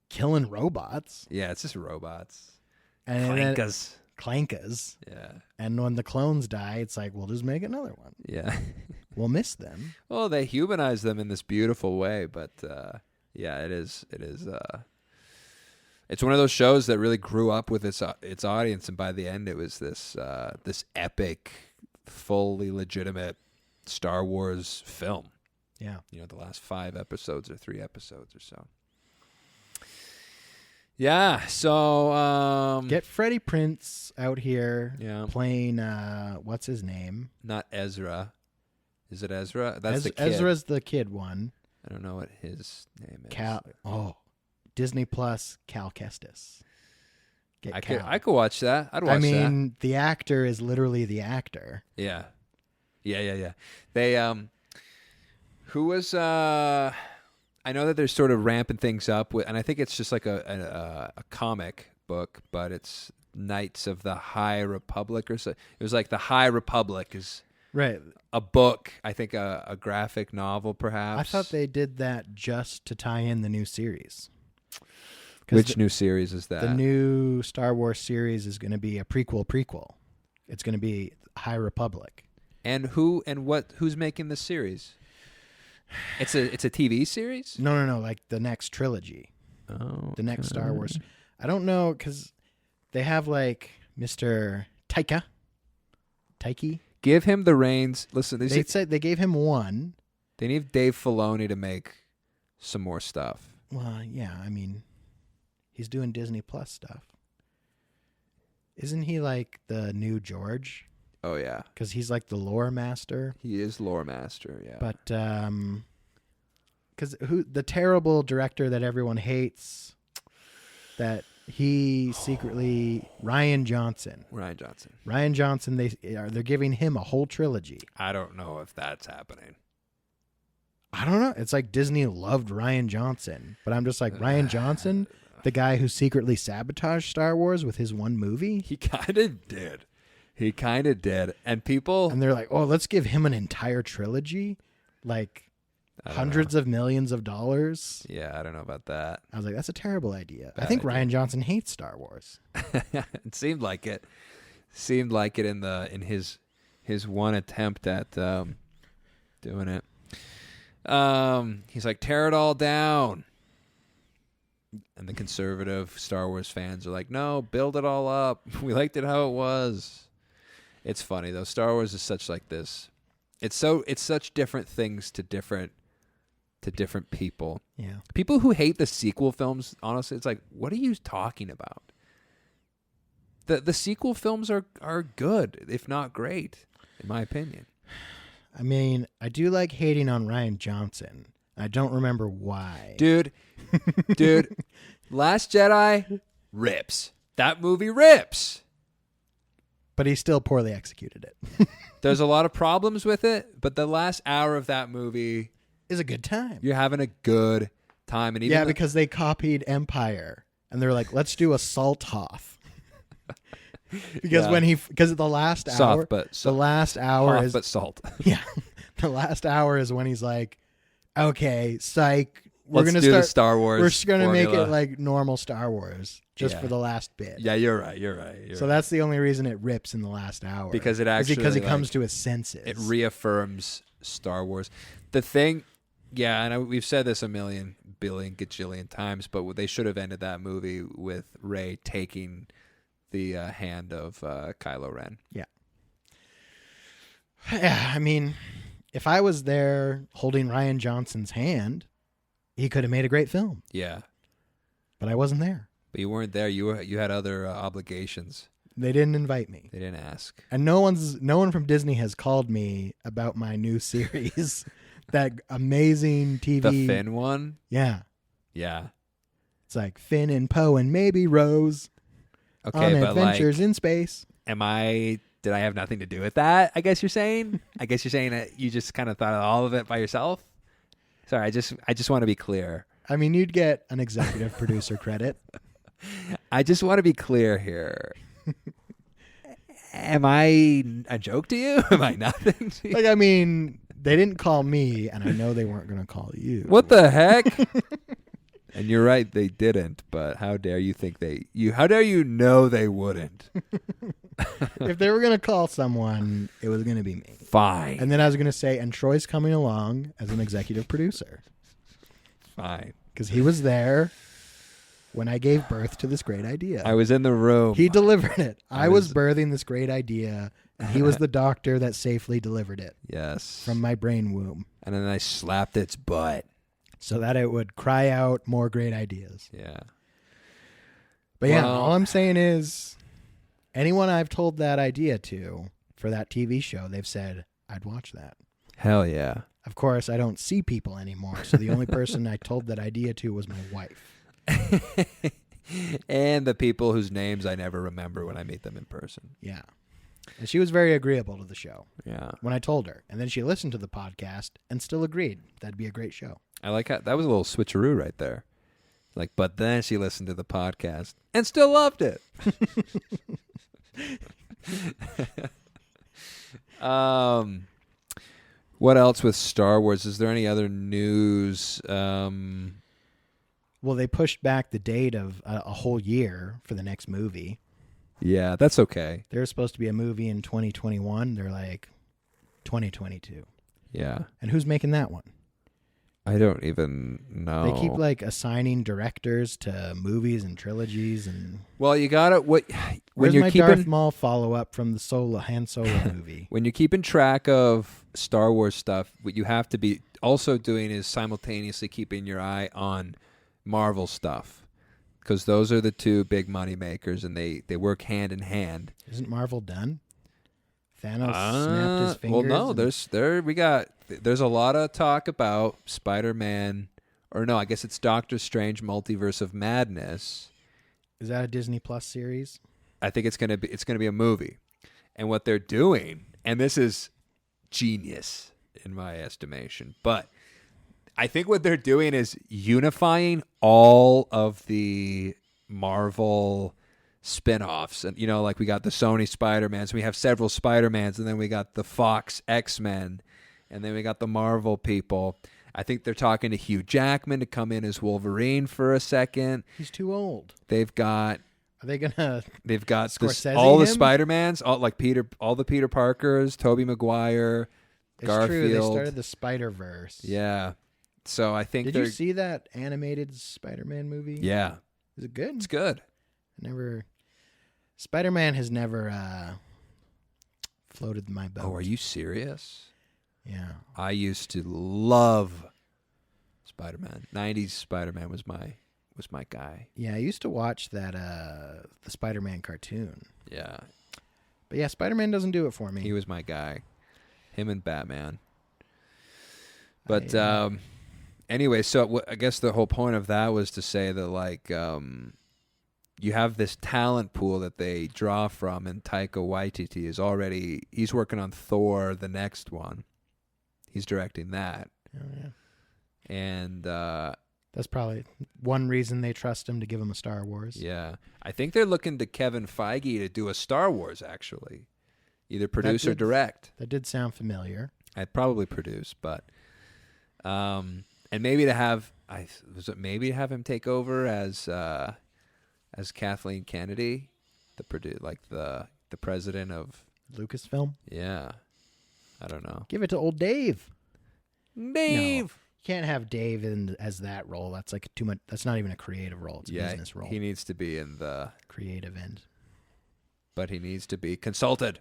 killing robots. Yeah, it's just robots. And Clankas. Yeah. And when the clones die, it's like, we'll just make another one. Yeah. We'll miss them. Well, they humanize them in this beautiful way, but yeah, it is. It's one of those shows that really grew up with its audience, and by the end, it was this epic, fully legitimate Star Wars film. Yeah. The last 5 episodes or 3 episodes or so. Yeah, so get Freddie Prinze out here playing what's his name? Not Ezra. Is it Ezra? That's the kid. Ezra's the kid one. I don't know what his name is. Disney Plus Cal Kestis. I could watch that. I'd watch that. I mean, the actor is literally the actor. Yeah. They who was I know that they're sort of ramping things up with, and I think it's just like a comic book, but it's Knights of the High Republic or so. It was like the High Republic is right. A book, I think a graphic novel, perhaps. I thought they did that just to tie in the new series. Which new series is that? The new Star Wars series is going to be a prequel. It's going to be High Republic. And who's making this series? It's a TV series? No, like the next trilogy. Oh. The next Star Wars. I don't know, because they have like Mr. Taika. Give him the reins. Listen, they said they gave him 1. They need Dave Filoni to make some more stuff. Well, yeah, I mean, he's doing Disney Plus stuff. Isn't he like the new George? Oh, yeah. Because he's like the lore master. He is lore master, yeah. But, because the terrible director that everyone hates, that he secretly, Rian Johnson, they're giving him a whole trilogy. I don't know if that's happening. I don't know. It's like Disney loved Rian Johnson, but I'm just like, Rian Johnson, the guy who secretly sabotaged Star Wars with his one movie? He kind of did. And people... And they're like, oh, let's give him an entire trilogy? Like hundreds of millions of dollars? Yeah, I don't know about that. I was like, that's a terrible idea. I think Rian Johnson hates Star Wars. It seemed like it. In his one attempt at doing it. He's like, tear it all down. And the conservative Star Wars fans are like, no, build it all up. We liked it how it was. It's funny though. Star Wars is such like this. It's such different things to different people. Yeah. People who hate the sequel films, honestly, it's like, what are you talking about? The sequel films are good, if not great, in my opinion. I mean, I do like hating on Rian Johnson. I don't remember why. Dude, Last Jedi rips. That movie rips. But he still poorly executed it. There's a lot of problems with it, but the last hour of that movie is a good time. You're having a good time. And even because they copied Empire, and they're like, let's do a Salt Hoth. Because the last hour, the last hour Hoth, is but salt. The last hour is when he's like, okay, psych. Let's do the Star Wars. We're just going to make formula. it like normal Star Wars just for the last bit. Yeah, you're right. So that's the only reason it rips in the last hour. Because it actually... Because it comes to its senses. It reaffirms Star Wars. The thing... Yeah, and we've said this a million, billion, gajillion times, but they should have ended that movie with Rey taking the hand of Kylo Ren. Yeah. Yeah, I mean, if I was there holding Rian Johnson's hand, he could have made a great film. Yeah. But I wasn't there. But you weren't there. You had other obligations. They didn't invite me. They didn't ask. And no one from Disney has called me about my new series. That amazing TV. The Finn one? Yeah. Yeah. It's like Finn and Poe and maybe Rose on but adventures in space. Did I have nothing to do with that? I guess you're saying? I guess you're saying that you just kind of thought of all of it by yourself? Sorry, I just want to be clear. I mean, you'd get an executive producer credit. I just want to be clear here. Am I a joke to you? Am I nothing to you? Like, I mean, they didn't call me, and I know they weren't going to call you. What the heck? And you're right, they didn't. But how dare you think how dare you know they wouldn't? If they were going to call someone, it was going to be me. Fine. And then I was going to say, and Troy's coming along as an executive producer. Fine. Because he was there when I gave birth to this great idea. I was in the room. He delivered it. I was birthing this great idea, and he was the doctor that safely delivered it. Yes. From my brain womb. And then I slapped its butt. So that it would cry out more great ideas. Yeah. But yeah, all I'm saying is, anyone I've told that idea to for that TV show, they've said, I'd watch that. Hell yeah. Of course, I don't see people anymore, so the only person I told that idea to was my wife. And the people whose names I never remember when I meet them in person. Yeah. And she was very agreeable to the show. Yeah. When I told her. And then she listened to the podcast and still agreed that'd be a great show. I like how that was a little switcheroo right there. Like, but then she listened to the podcast and still loved it. What else with Star Wars? Is there any other news? Well, they pushed back the date of a whole year for the next movie. Yeah, that's okay. There's supposed to be a movie in 2021. They're like 2022. Yeah. And who's making that one? I don't even know. They keep like assigning directors to movies and trilogies and. Well, you got it. When Where's you're my keeping Darth Maul follow up from the Han Solo movie? when you're keeping track of Star Wars stuff, what you have to be also doing is simultaneously keeping your eye on Marvel stuff, because those are the two big money makers, and they work hand in hand. Isn't Marvel done? Thanos snapped his fingers. Well, no, there's a lot of talk about Spider-Man, or no, I guess it's Doctor Strange Multiverse of Madness. Is that a Disney Plus series? I think it's gonna be a movie, and what they're doing, and this is genius in my estimation, but I think what they're doing is unifying all of the Marvel spin-offs. And, like we got the Sony Spider-Mans, we have several Spider-Mans, and then we got the Fox X-Men, and then we got the Marvel people. I think they're talking to Hugh Jackman to come in as Wolverine for a second. He's too old. They've got Scorsese all the him? Spider-Mans, all the Peter Parkers, Tobey Maguire, Garfield. True. They started the Spider-Verse. Yeah. So I think Did you see that animated Spider-Man movie? Yeah. Is it good? It's good. Spider-Man has never floated my boat. Oh, are you serious? Yeah. I used to love Spider-Man. 90s Spider-Man was my guy. Yeah, I used to watch that the Spider-Man cartoon. Yeah. But yeah, Spider-Man doesn't do it for me. He was my guy. Him and Batman. But anyway, so I guess the whole point of that was to say that you have this talent pool that they draw from, and Taika Waititi he's working on Thor, the next one. He's directing that. Oh, yeah. And that's probably one reason they trust him to give him a Star Wars. Yeah. I think they're looking to Kevin Feige to do a Star Wars, actually. Either produce or direct. That did sound familiar. I'd probably produce, but and maybe to have him take over as Kathleen Kennedy, the president of Lucasfilm. Yeah, I don't know. Give it to old Dave. Dave. No, you can't have Dave as that role. That's like too much. That's not even a creative role. It's a business role. He needs to be in the creative end. But he needs to be consulted.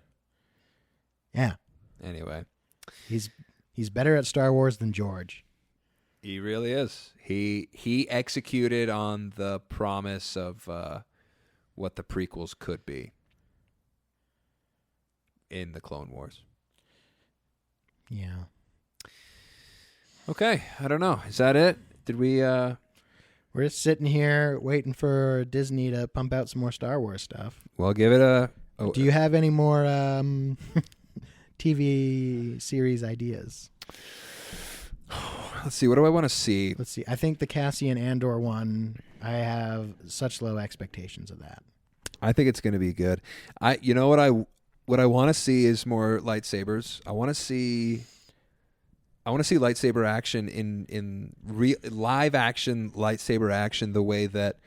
Yeah. Anyway, he's better at Star Wars than George. He really is. He executed on the promise of what the prequels could be in the Clone Wars. Yeah. Okay, I don't know. Is that it? Did we We're just sitting here waiting for Disney to pump out some more Star Wars stuff. Well, give it a Do you have any more TV series ideas? Let's see. What do I want to see? Let's see. I think the Cassian Andor one, I have such low expectations of that. I think it's going to be good. You know what I want to see is more lightsabers. I want to see lightsaber action in live action lightsaber action the way that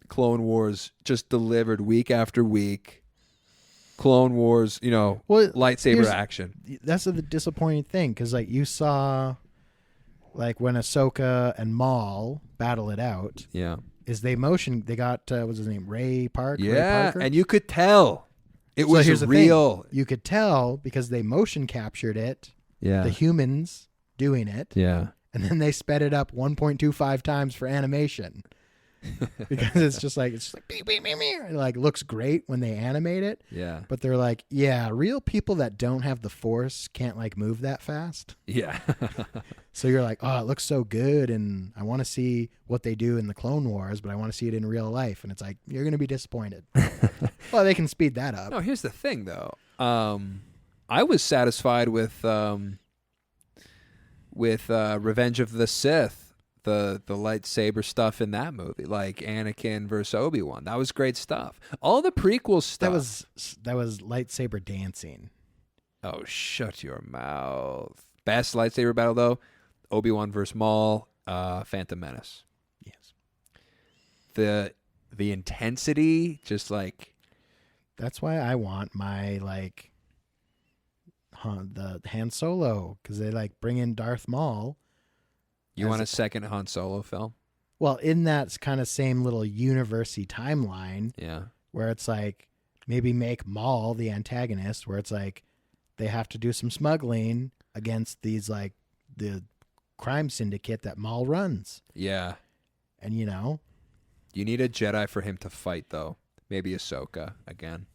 Clone Wars just delivered week after week. Clone Wars, lightsaber action. That's the disappointing thing, because like you saw, like when Ahsoka and Maul battle it out. Yeah, they got what's his name, Ray Park. Yeah, Ray Parker? And you could tell it was here's real. The thing. You could tell because they motion captured it. Yeah, the humans doing it. Yeah, and then they sped it up 1.25 times for animation. Because it's just like beep, beep, beep, beep. It like looks great when they animate it. Yeah. But they're like, yeah, real people that don't have the Force can't like move that fast. Yeah. So you're like, oh, it looks so good, and I want to see what they do in the Clone Wars, but I want to see it in real life. And it's like, you're going to be disappointed. Well, they can speed that up. No, here's the thing though. I was satisfied with Revenge of the Sith. The lightsaber stuff in that movie, like Anakin versus Obi-Wan. That was great stuff. All the prequel stuff. That was lightsaber dancing. Oh, shut your mouth. Best lightsaber battle, though, Obi-Wan versus Maul, Phantom Menace. Yes. The intensity, just like... That's why I want my, like, the Han Solo, because they, like, bring in Darth Maul. You want a second Han Solo film? Well, in that kind of same little university timeline, yeah, where it's like maybe make Maul the antagonist, where it's like they have to do some smuggling against these like the crime syndicate that Maul runs. Yeah, and you need a Jedi for him to fight though. Maybe Ahsoka again.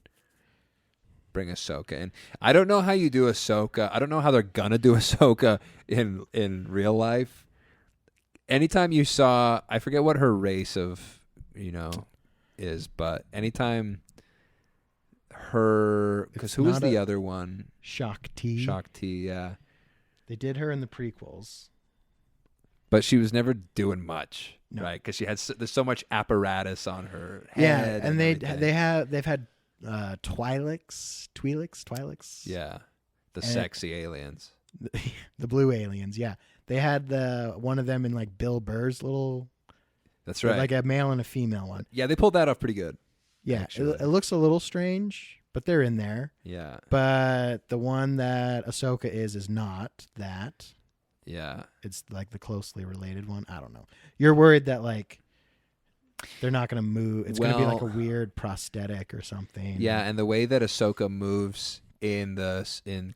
Bring Ahsoka in. I don't know how you do Ahsoka. I don't know how they're gonna do Ahsoka in real life. Anytime you saw, I forget what her race of, is, but anytime because who was the other one? Shakti, yeah. They did her in the prequels. But she was never doing much, no. Right? Because there's so much apparatus on her head. Yeah, and they've had Twi'leks. Yeah, the sexy aliens. The blue aliens, yeah. They had one of them in like Bill Burr's little. That's right. Like a male and a female one. Yeah, they pulled that off pretty good. Yeah, it looks a little strange, but they're in there. Yeah. But the one that Ahsoka is not that. Yeah. It's like the closely related one. I don't know. You're worried that like they're not going to move. It's going to be like a weird prosthetic or something. Yeah, and the way that Ahsoka moves in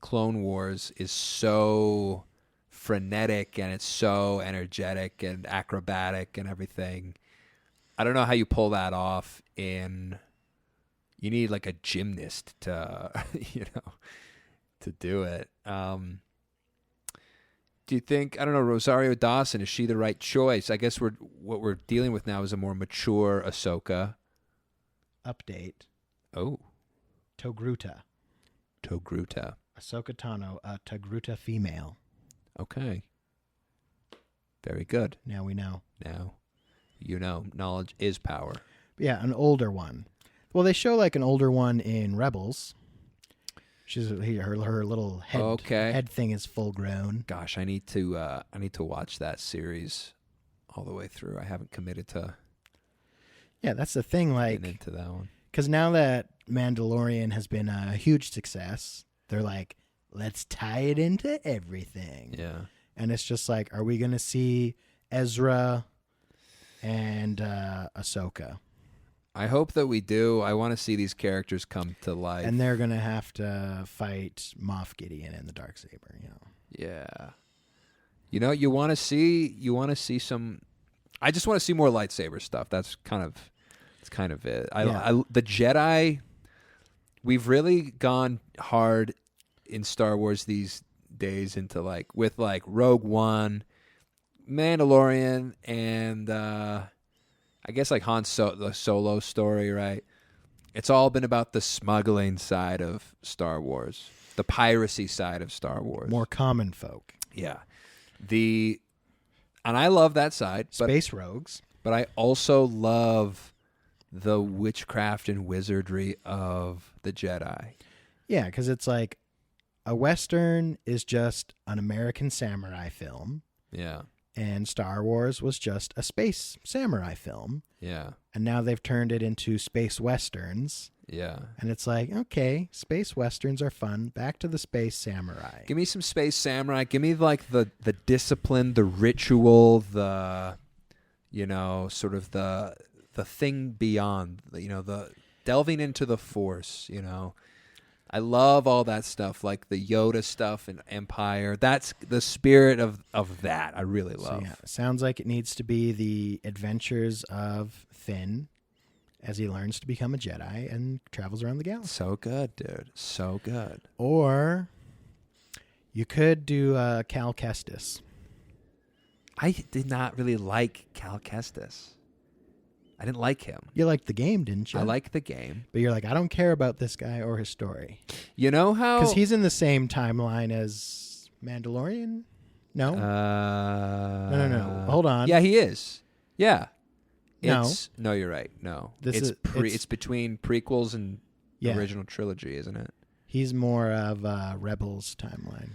Clone Wars is so frenetic and it's so energetic and acrobatic and everything. I don't know how you pull that off you need like a gymnast to to do it. Do you think, I don't know, Rosario Dawson, is she the right choice? I guess what we're dealing with now is a more mature Ahsoka. Update. Oh. Togruta. Ahsoka Tano, a Togruta female. Okay. Very good. Now we know. Now you know. Knowledge is power. Yeah, an older one. Well, they show like an older one in Rebels. Her little head thing is full grown. Gosh, I need to watch that series all the way through. I haven't committed to. Yeah, that's the thing. Like, getting into that one. Because now that Mandalorian has been a huge success, they're like, let's tie it into everything. Yeah. And it's just like, are we going to see Ezra and Ahsoka? I hope that we do. I want to see these characters come to life. And they're going to have to fight Moff Gideon and the Darksaber, Yeah. You want to see some. I just want to see more lightsaber stuff. That's kind of it. The Jedi. We've really gone hard in Star Wars these days into with Rogue One, Mandalorian, and I guess the Solo story, right? It's all been about the smuggling side of Star Wars, the piracy side of Star Wars. More common folk. Yeah. And I love that side. Space rogues. But I also love the witchcraft and wizardry of the Jedi. Yeah, because it's like a Western is just an American samurai film. Yeah. And Star Wars was just a space samurai film. Yeah. And now they've turned it into space westerns. Yeah. And it's like, okay, space westerns are fun. Back to the space samurai. Give me some space samurai. Give me the discipline, the ritual, the sort of the thing beyond, the delving into the Force, I love all that stuff, like the Yoda stuff and Empire. That's the spirit of that. I really love. So, yeah, sounds like it needs to be the adventures of Finn as he learns to become a Jedi and travels around the galaxy. So good, dude. So good. Or you could do Cal Kestis. I did not really like Cal Kestis. I didn't like him. You liked the game, didn't you? I liked the game. But you're like, I don't care about this guy or his story. You know how... Because he's in the same timeline as Mandalorian? No? No. Hold on. Yeah, he is. Yeah. No. No, you're right. No. It's between prequels and the original trilogy, isn't it? He's more of Rebels timeline.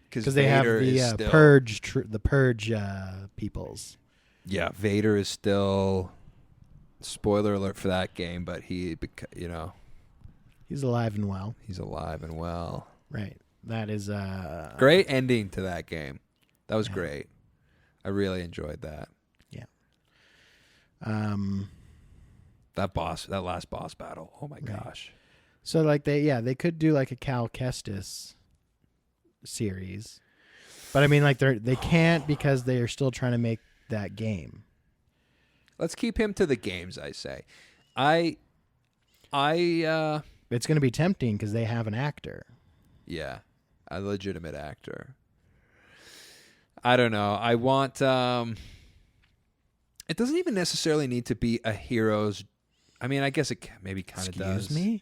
Because they have the Purge peoples. Yeah, Vader is still... Spoiler alert for that game, but he's alive and well. He's alive and well. Right. That is great ending to that game. That was great. I really enjoyed that. Yeah. That last boss battle. Oh my gosh. So they could do like a Cal Kestis series. But I mean they can't because they are still trying to make that game. Let's keep him to the games, I say. It's going to be tempting because they have an actor. Yeah, a legitimate actor. I don't know. I want... it doesn't even necessarily need to be a hero's... I mean, I guess it maybe kind of does. Excuse me?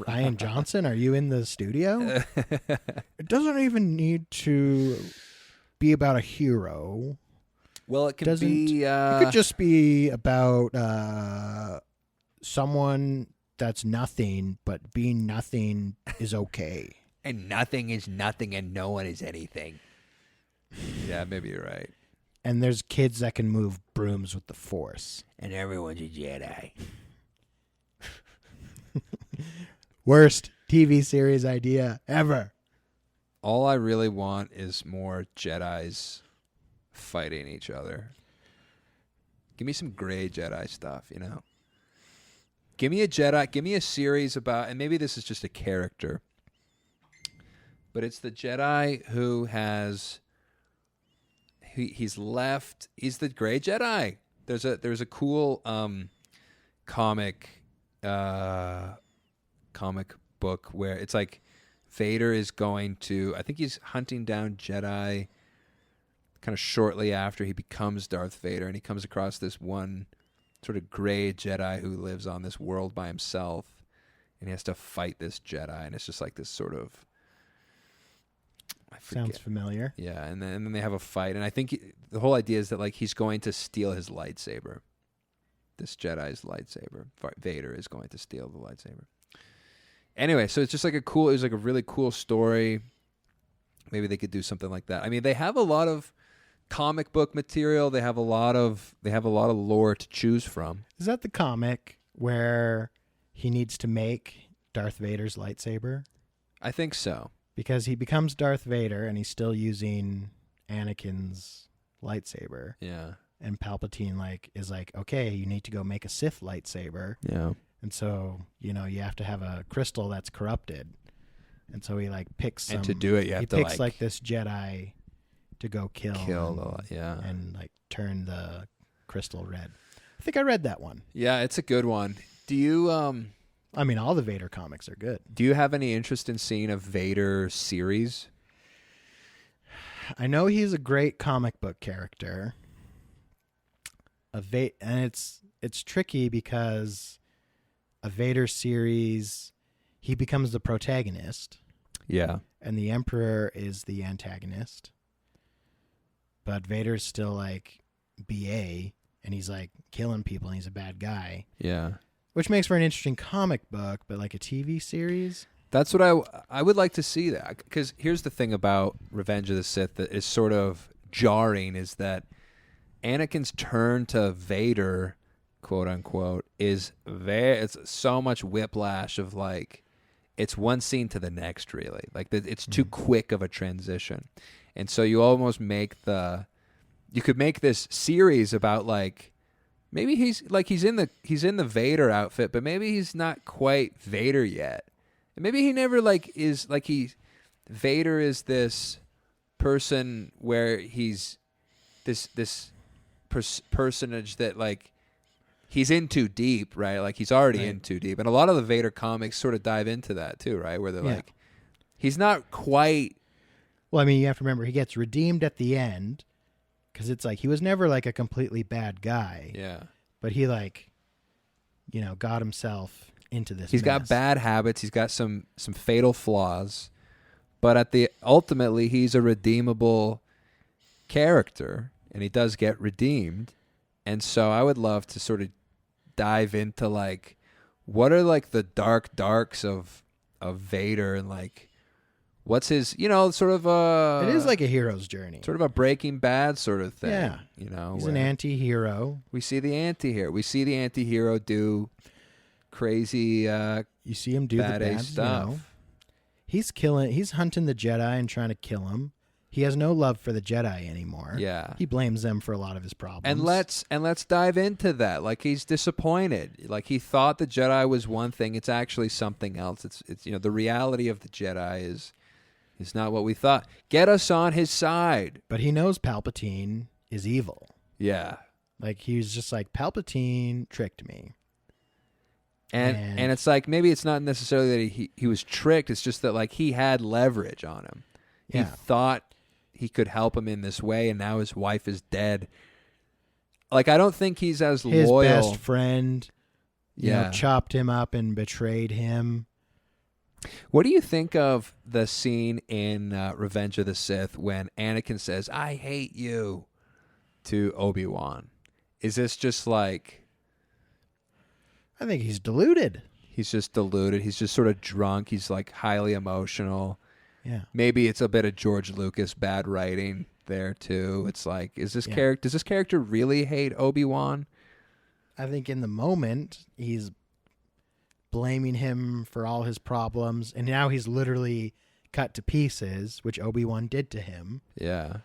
Ryan Johnson, are you in the studio? It doesn't even need to be about a hero. Well, it could be... it could just be about someone that's nothing, but being nothing is okay. And nothing is nothing and no one is anything. Yeah, maybe you're right. And there's kids that can move brooms with the Force. And everyone's a Jedi. Worst TV series idea ever. All I really want is more Jedis fighting each other. Give me some gray Jedi stuff, Give me a Jedi, give me a series about, and maybe this is just a character, but it's the Jedi who has, he's left, he's the gray Jedi. There's a cool comic book where it's like Vader is going to, I think he's hunting down Jedi kind of shortly after he becomes Darth Vader, and he comes across this one sort of gray Jedi who lives on this world by himself, and he has to fight this Jedi, and it's just like this sort of... Sounds familiar. Yeah, and then they have a fight, and I think the whole idea is that he's going to steal his lightsaber. This Jedi's lightsaber. Vader is going to steal the lightsaber. Anyway, so it's just like it was like a really cool story. Maybe they could do something like that. I mean, they have a lot of comic book material. They have a lot of lore to choose from. Is that the comic where he needs to make Darth Vader's lightsaber? I think so. Because he becomes Darth Vader and he's still using Anakin's lightsaber. Yeah. And Palpatine is like, okay, you need to go make a Sith lightsaber. Yeah. And so, you have to have a crystal that's corrupted. And so he picks some, and to do it, you have he to picks this Jedi to go kill and turn the crystal red. I think I read that one. Yeah, it's a good one. Do you I mean, all the Vader comics are good. Do you have any interest in seeing a Vader series? I know he's a great comic book character. And it's tricky because a Vader series, he becomes the protagonist. Yeah. And the Emperor is the antagonist. But Vader's still BA, and he's killing people, and he's a bad guy. Yeah. Which makes for an interesting comic book, but a TV series? That's what I would like to see that. Because here's the thing about Revenge of the Sith that is sort of jarring is that Anakin's turn to Vader, quote unquote, it's so much whiplash of it's one scene to the next, really. It's too quick of a transition. And so you almost you could make this series about maybe he's in the Vader outfit, but maybe he's not quite Vader yet. And maybe he never is Vader is this person where he's this personage that he's in too deep, right? He's already in too deep. And a lot of the Vader comics sort of dive into that too, right? Where they're he's not quite. Well, I mean, you have to remember he gets redeemed at the end because it's he was never a completely bad guy. Yeah. But he got himself into this. He's got bad habits. He's got some fatal flaws, but ultimately he's a redeemable character, and he does get redeemed. And so I would love to sort of dive into what are the darks of Vader, and what's his sort of it is a hero's journey, sort of a Breaking Bad sort of thing. Yeah, he's an anti-hero. We see the anti-hero. We see the anti-hero do crazy. You see him do bad the bad stuff. He's hunting the Jedi and trying to kill him. He has no love for the Jedi anymore. Yeah. He blames them for a lot of his problems. And let's dive into that. He's disappointed. He thought the Jedi was one thing. It's actually something else. It's the reality of the Jedi is not what we thought. Get us on his side. But he knows Palpatine is evil. Yeah. He's just Palpatine tricked me. And it's maybe it's not necessarily that he was tricked. It's just that he had leverage on him. He thought he could help him in this way, and now his wife is dead. I don't think he's as loyal. His best friend, chopped him up and betrayed him. What do you think of the scene in Revenge of the Sith when Anakin says, "I hate you," to Obi-Wan? Is this just I think he's deluded. He's just deluded. He's just sort of drunk. He's highly emotional. Yeah. Maybe it's a bit of George Lucas bad writing there too. It's does this character really hate Obi-Wan? I think in the moment he's blaming him for all his problems, and now he's literally cut to pieces, which Obi-Wan did to him. Yeah.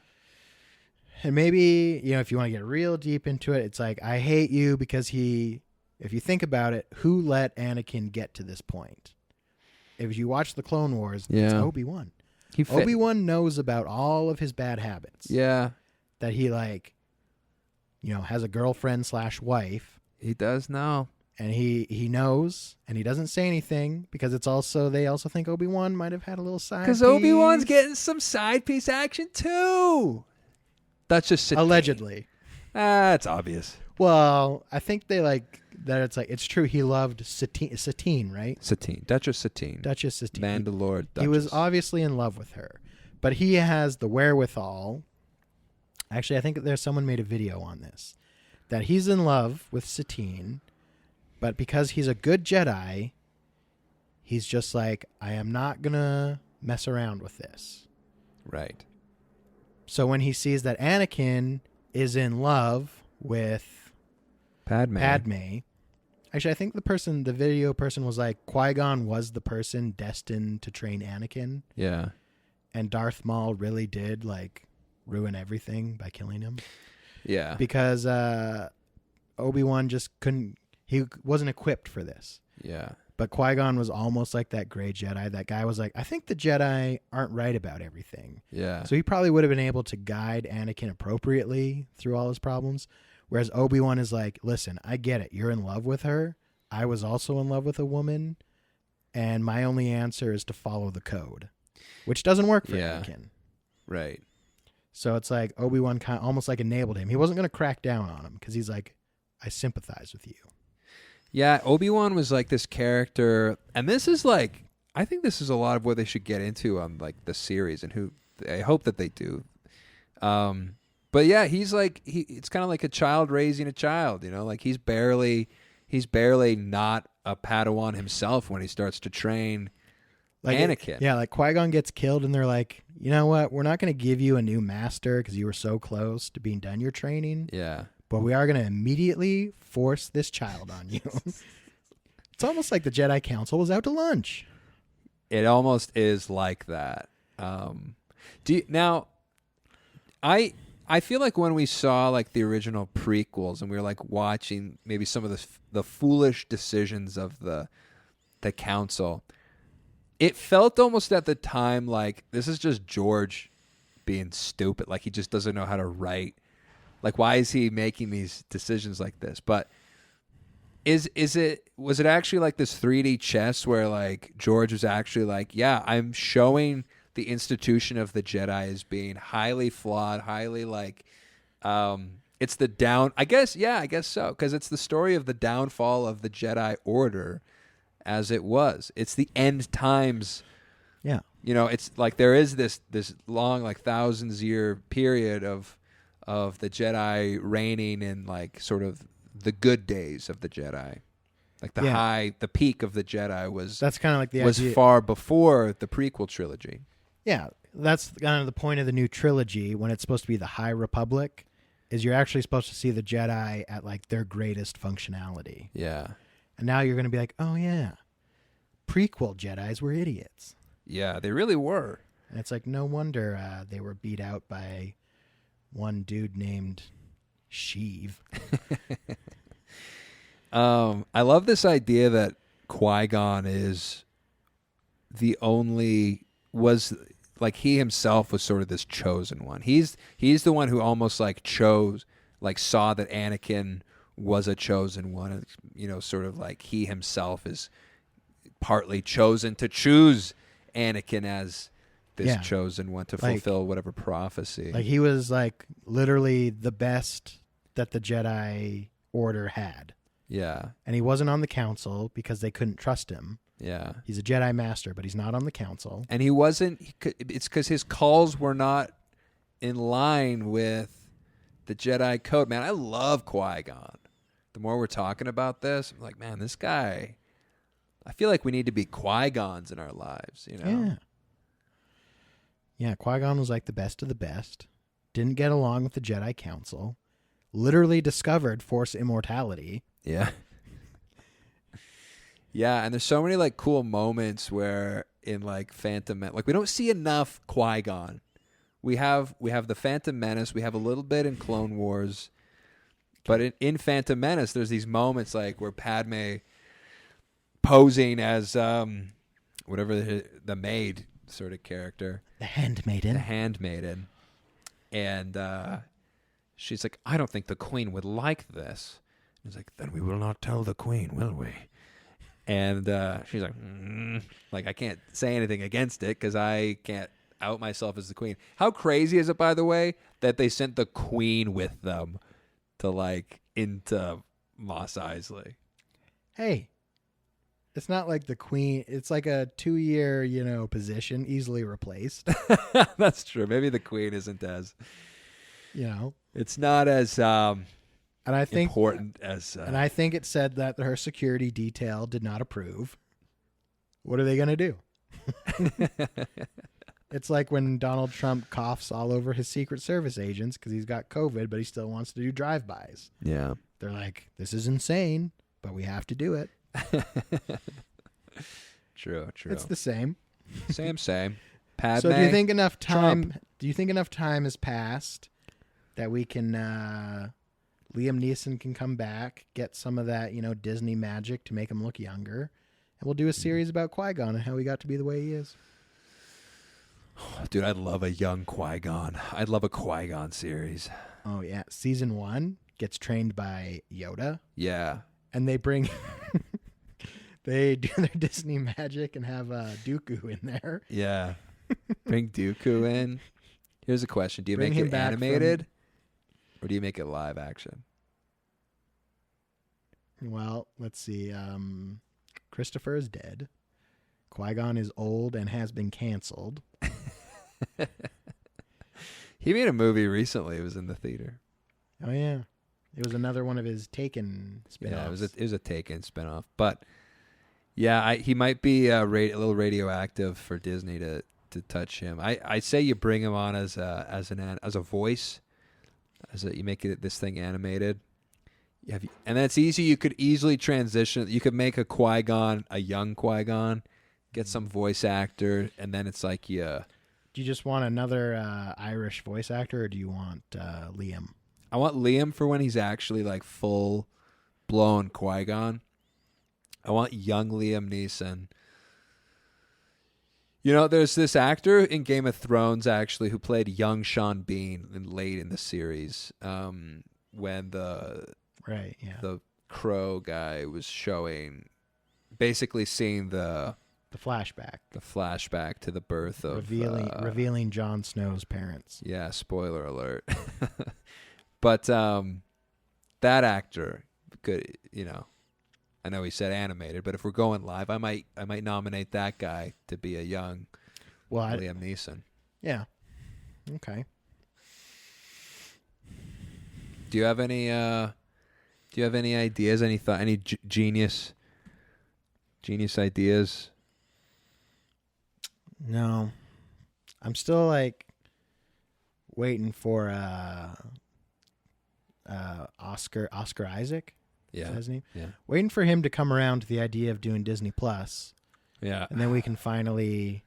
And maybe, if you want to get real deep into it, it's I hate you because if you think about it, who let Anakin get to this point? If you watch the Clone Wars, it's Obi-Wan. Obi-Wan knows about all of his bad habits. Yeah. That he has a girlfriend/wife. He does know. And he knows, and he doesn't say anything because they also think Obi-Wan might have had a little side piece. Because Obi-Wan's getting some side piece action too. That's just Satine. Allegedly. It's obvious. Well, I think they that it's true. He loved Satine, right? Satine. Duchess Satine. Mandalore Duchess. He was obviously in love with her. But he has the wherewithal. Actually, I think someone made a video on this. That he's in love with Satine, but because he's a good Jedi, he's just like, I am not going to mess around with this. Right. So when he sees that Anakin is in love with Padme. Actually, I think the video person was like, Qui-Gon was the person destined to train Anakin. Yeah. And Darth Maul really did like ruin everything by killing him. Yeah. Because Obi-Wan just couldn't, he wasn't equipped for this. Yeah. But Qui-Gon was almost like that gray Jedi. That guy was like, I think the Jedi aren't right about everything. Yeah. So he probably would have been able to guide Anakin appropriately through all his problems. Whereas Obi-Wan is like, listen, I get it. You're in love with her. I was also in love with a woman. And my only answer is to follow the code, which doesn't work for Anakin. Right. So it's like Obi-Wan kind of almost like enabled him. He wasn't going to crack down on him because he's like, I sympathize with you. Yeah, Obi-Wan was like this character, and this is like, I think this is a lot of what they should get into on like the series, and who I hope that they do. But yeah, he's like it's kind of like a child raising a child, you know, like he's barely not a Padawan himself when he starts to train like Anakin. Like Qui-Gon gets killed, and they're like, you know what? We're not going to give you a new master because you were so close to being done your training. Yeah. But we are going to immediately force this child on you. It's almost like the Jedi Council was out to lunch. It almost is like that. Now, I feel like when we saw like the original prequels and we were like watching maybe some of the foolish decisions of the council, it felt almost at the time like this is just George being stupid. Like he just doesn't know how to write. Like, why is he making these decisions like this? But was it actually like this 3D chess where like George was actually like, yeah, I'm showing the institution of the Jedi as being highly flawed, highly like, it's the down. I guess so, because it's the story of the downfall of the Jedi Order, as it was. It's the end times. Yeah, you know, it's like there is this long like thousands-year period of the Jedi reigning in like sort of the good days of the Jedi. Like the peak of the Jedi that's kind of like the idea. Far before the prequel trilogy. Yeah, that's kind of the point of the new trilogy when it's supposed to be the High Republic, is you're actually supposed to see the Jedi at like their greatest functionality. Yeah. And now you're going to be like, oh yeah, prequel Jedis were idiots. Yeah, they really were. And it's like, no wonder they were beat out by one dude named Sheev. I love this idea that Qui-Gon is he himself was sort of this chosen one. He's the one who almost like saw that Anakin was a chosen one. You know, sort of like he himself is partly chosen to choose Anakin as this chosen one to fulfill whatever prophecy. Like he was like literally the best that the Jedi Order had. Yeah. And he wasn't on the council because they couldn't trust him. Yeah. He's a Jedi Master, but he's not on the council. And it's because his calls were not in line with the Jedi Code. Man, I love Qui-Gon. The more we're talking about this, I'm like, man, this guy, I feel like we need to be Qui-Gons in our lives, you know? Yeah. Yeah, Qui-Gon was like the best of the best. Didn't get along with the Jedi Council. Literally discovered Force immortality. Yeah. Yeah, and there's so many like cool moments where in like Phantom Menace, like we don't see enough Qui-Gon. We have the Phantom Menace. We have a little bit in Clone Wars, but in Phantom Menace, there's these moments like where Padme posing as whatever the maid sort of character, the handmaiden, and she's like, I don't think the Queen would like this. He's like, then we will not tell the Queen, will we? And she's like, I can't say anything against it because I can't out myself as the Queen. How crazy is it, by the way, that they sent the Queen with them to like into Mos Eisley? Hey, it's not like the Queen. It's like a 2-year, position, easily replaced. That's true. Maybe the Queen isn't as, it's not as and I think important as. And I think it said that her security detail did not approve. What are they going to do? It's like when Donald Trump coughs all over his Secret Service agents because he's got COVID, but he still wants to do drive-bys. Yeah. They're like, this is insane, but we have to do it. True. It's the same. Same. Padme. So do you think enough time? Trump. Do you think enough time has passed that we can Liam Neeson can come back, get some of that Disney magic to make him look younger, and we'll do a series about Qui-Gon and how he got to be the way he is? Dude, I'd love a young Qui-Gon. I'd love a Qui-Gon series. Oh yeah, season 1 gets trained by Yoda. Yeah. And they bring they do their Disney magic and have Dooku in there. Yeah. Bring Dooku in. Here's a question. Do you Bring make him it back animated or do you make it live action? Well, let's see. Christopher is dead. Qui-Gon is old and has been canceled. He made a movie recently. It was in the theater. Oh yeah, it was another one of his Taken spinoffs. Yeah, it was a Taken spinoff. But yeah, he might be a little radioactive for Disney to touch him. I say you bring him on as a voice, you make this thing animated. And that's easy. You could easily transition. You could make a Qui-Gon, a young Qui-Gon, get some voice actor, and then it's like Do you just want another Irish voice actor, or do you want Liam? I want Liam for when he's actually like full blown Qui-Gon. I want young Liam Neeson. There's this actor in Game of Thrones actually who played young Sean Bean late in the series when the Crow guy was showing, basically seeing the flashback to the birth of revealing Jon Snow's parents. Yeah, spoiler alert. But that actor could, I know he said animated, but if we're going live, I might nominate that guy to be a young Liam Neeson. Yeah. Okay. Do you have any ideas? Any genius ideas? No. I'm still waiting for Oscar Isaac. Yeah. Is that his name? Yeah. Waiting for him to come around to the idea of doing Disney Plus. Yeah. And then we can finally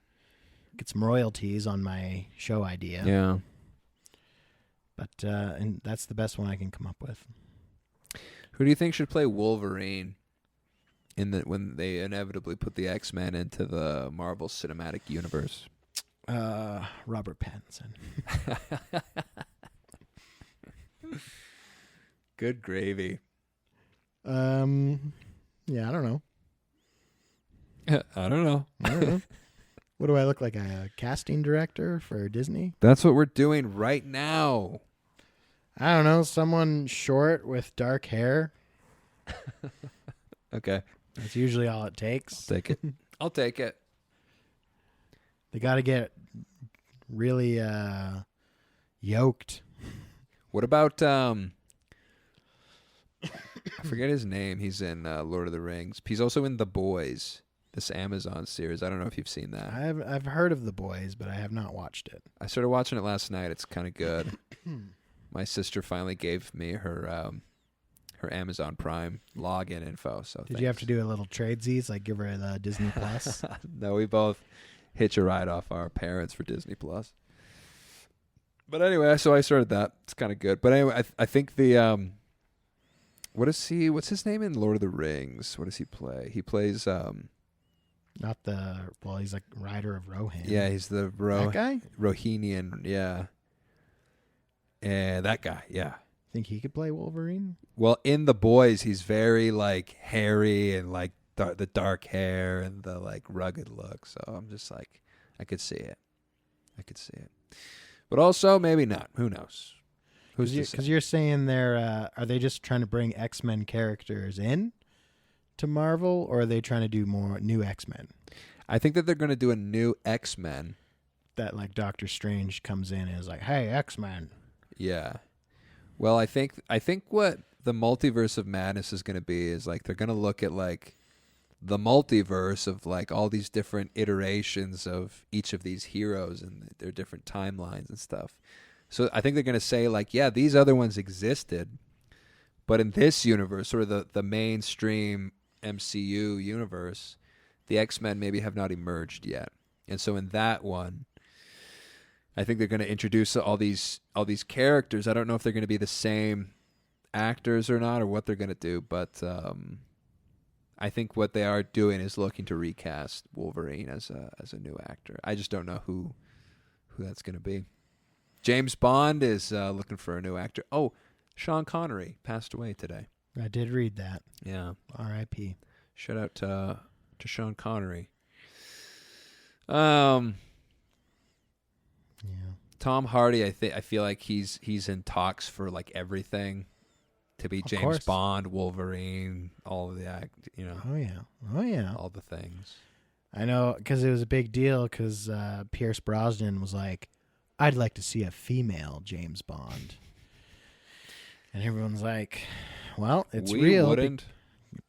get some royalties on my show idea. Yeah. But and that's the best one I can come up with. Who do you think should play Wolverine when they inevitably put the X-Men into the Marvel Cinematic Universe? Robert Pattinson. Good gravy. Yeah, I don't know. I don't know. What do I look like? A casting director for Disney? That's what we're doing right now. I don't know. Someone short with dark hair. Okay. That's usually all it takes. Take it. I'll take it. They got to get really yoked. What about I forget his name. He's in Lord of the Rings. He's also in The Boys, this Amazon series. I don't know if you've seen that. I've heard of The Boys, but I have not watched it. I started watching it last night. It's kind of good. My sister finally gave me her Amazon Prime login info. So did you have to do a little tradesies, like give her the Disney Plus? No, we both hitch a ride off our parents for Disney Plus. But anyway, so I started that. It's kind of good. But anyway, I think the what's his name in Lord of the Rings? What does he play? He plays he's like Rider of Rohan. Yeah, he's the that guy? Rohinian, yeah. That guy, yeah. Think he could play Wolverine? Well, in The Boys, he's very like hairy and like the dark hair and the like rugged look. So I'm just like, I could see it. But also maybe not. Who knows? Because you're saying are they just trying to bring X-Men characters in to Marvel, or are they trying to do more new X-Men? I think that they're going to do a new X-Men. That like Doctor Strange comes in and is like, hey, X-Men. Yeah. Well, I think what the Multiverse of Madness is going to be is like they're going to look at like the multiverse of like all these different iterations of each of these heroes and their different timelines and stuff. So I think they're going to say like, yeah, these other ones existed, but in this universe, sort of the mainstream MCU universe, the X-Men maybe have not emerged yet. And so in that one, I think they're going to introduce all these characters. I don't know if they're going to be the same actors or not, or what they're going to do, but I think what they are doing is looking to recast Wolverine as a new actor. I just don't know who that's going to be. James Bond is looking for a new actor. Oh, Sean Connery passed away today. I did read that. Yeah. R.I.P. Shout out to Sean Connery. Yeah. Tom Hardy, I feel like he's in talks for like everything to be James Bond, Wolverine, all of the Oh yeah. all the things. I know, because it was a big deal, because Pierce Brosnan was like, I'd like to see a female James Bond. And everyone's like, well, it's real. Wouldn't.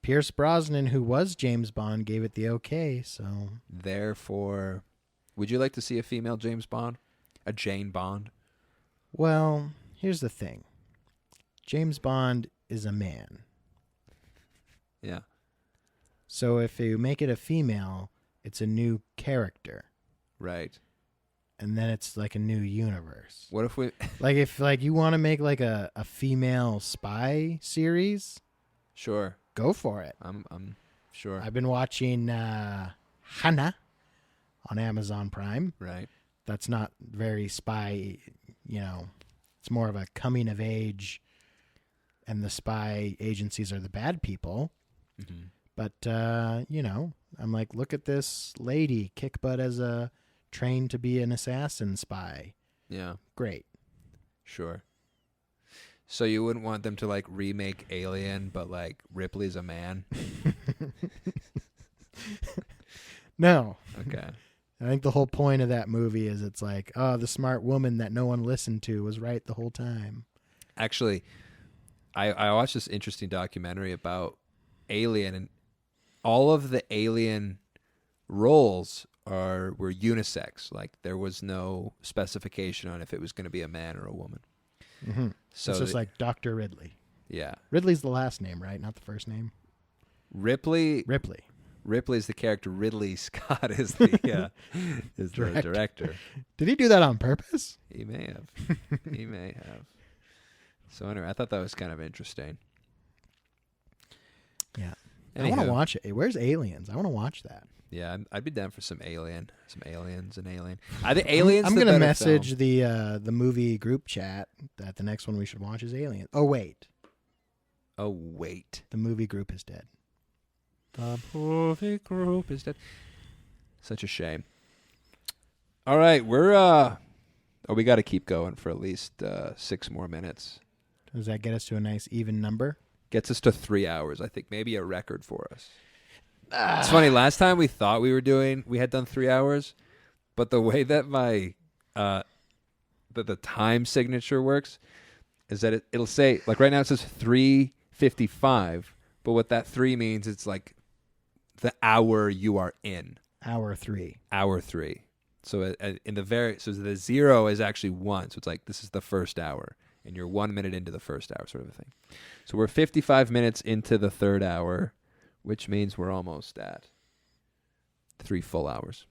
Pierce Brosnan, who was James Bond, gave it the okay, so. Therefore, would you like to see a female James Bond? A Jane Bond? Well, here's the thing. James Bond is a man. Yeah. So if you make it a female, it's a new character. Right. And then it's like a new universe. What if we... Like if like you want to make like a female spy series, Sure. go for it. I'm sure. I've been watching Hannah on Amazon Prime. Right. That's not very spy, it's more of a coming of age, and the spy agencies are the bad people. Mm-hmm. But, I'm like, look at this lady kick butt as a trained to be an assassin spy. Yeah. Great. Sure. So you wouldn't want them to like remake Alien, but like Ripley's a man? No. Okay. I think the whole point of that movie is it's like, oh, the smart woman that no one listened to was right the whole time. Actually, I watched this interesting documentary about Alien, and all of the Alien roles were unisex. Like there was no specification on if it was going to be a man or a woman. Mm-hmm. So it's just like Dr. Ridley. Yeah. Ridley's the last name, right? Not the first name. Ripley is the character. Ridley Scott is the director. Did he do that on purpose? He may have. He may have. So anyway, I thought that was kind of interesting. Yeah. Anywho, I want to watch it. Where's Aliens? I want to watch that. Yeah, I'd be down for some aliens and Alien. I think Aliens. I'm gonna message the movie group chat that the next one we should watch is Alien. Oh wait, the movie group is dead. The movie group is dead. Such a shame. All right, we got to keep going for at least 6 more minutes. Does that get us to a nice even number? Gets us to 3 hours. I think maybe a record for us. It's funny. Last time we thought we had done 3 hours, but the way that that the time signature works is that it'll say, like right now it says 3:55, but what that 3 means, it's like the hour you are in. Hour 3. So the 0 is actually 1. So it's like this is the first hour, and you're 1 minute into the first hour, sort of a thing. So we're 55 minutes into the third hour, which means we're almost at 3 full hours.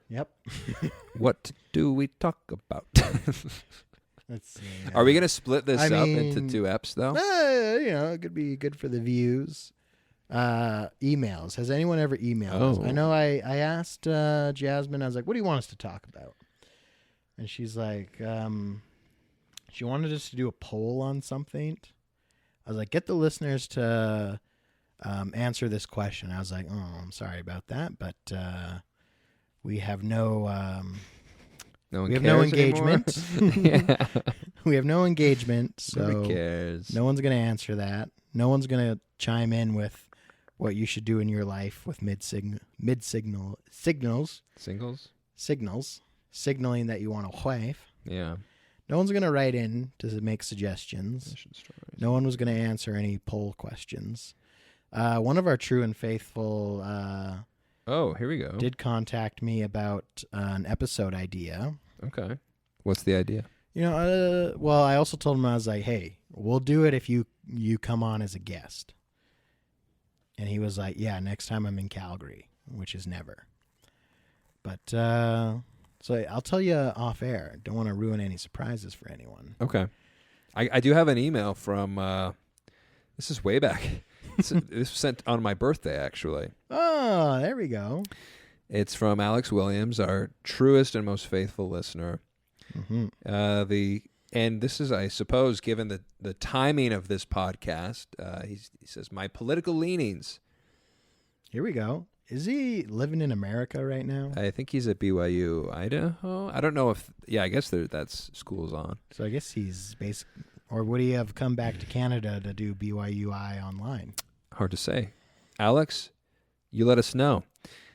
Yep. What do we talk about? Let's see. Are we going to split this up into 2 eps, though? It could be good for the views. Emails. Has anyone ever emailed us? I know I asked Jasmine, I was like, what do you want us to talk about? And she's like, she wanted us to do a poll on something. I was like, get the listeners to answer this question. I was like, oh, I'm sorry about that, but we have no engagement. Yeah. We have no engagement, so nobody cares. No one's going to answer that. No one's going to chime in with what you should do in your life with signals, signaling that you want a wife. Yeah. No one's going to write in to make suggestions. No one was going to answer any poll questions. One of our true and faithful Oh, here we go. did contact me about an episode idea. Okay. What's the idea? Well, I also told him, I was like, hey, we'll do it if you come on as a guest. And he was like, yeah, next time I'm in Calgary, which is never. But, so I'll tell you off air. Don't want to ruin any surprises for anyone. Okay. I do have an email from, this is way back. This was sent on my birthday, actually. Oh, there we go. It's from Alex Williams, our truest and most faithful listener. Mm-hmm. And this is, I suppose, given the timing of this podcast, he says, my political leanings. Here we go. Is he living in America right now? I think he's at BYU, Idaho. I don't know if, I guess that's school's on. So I guess he's or would he have come back to Canada to do BYUI online? Hard to say. Alex, you let us know.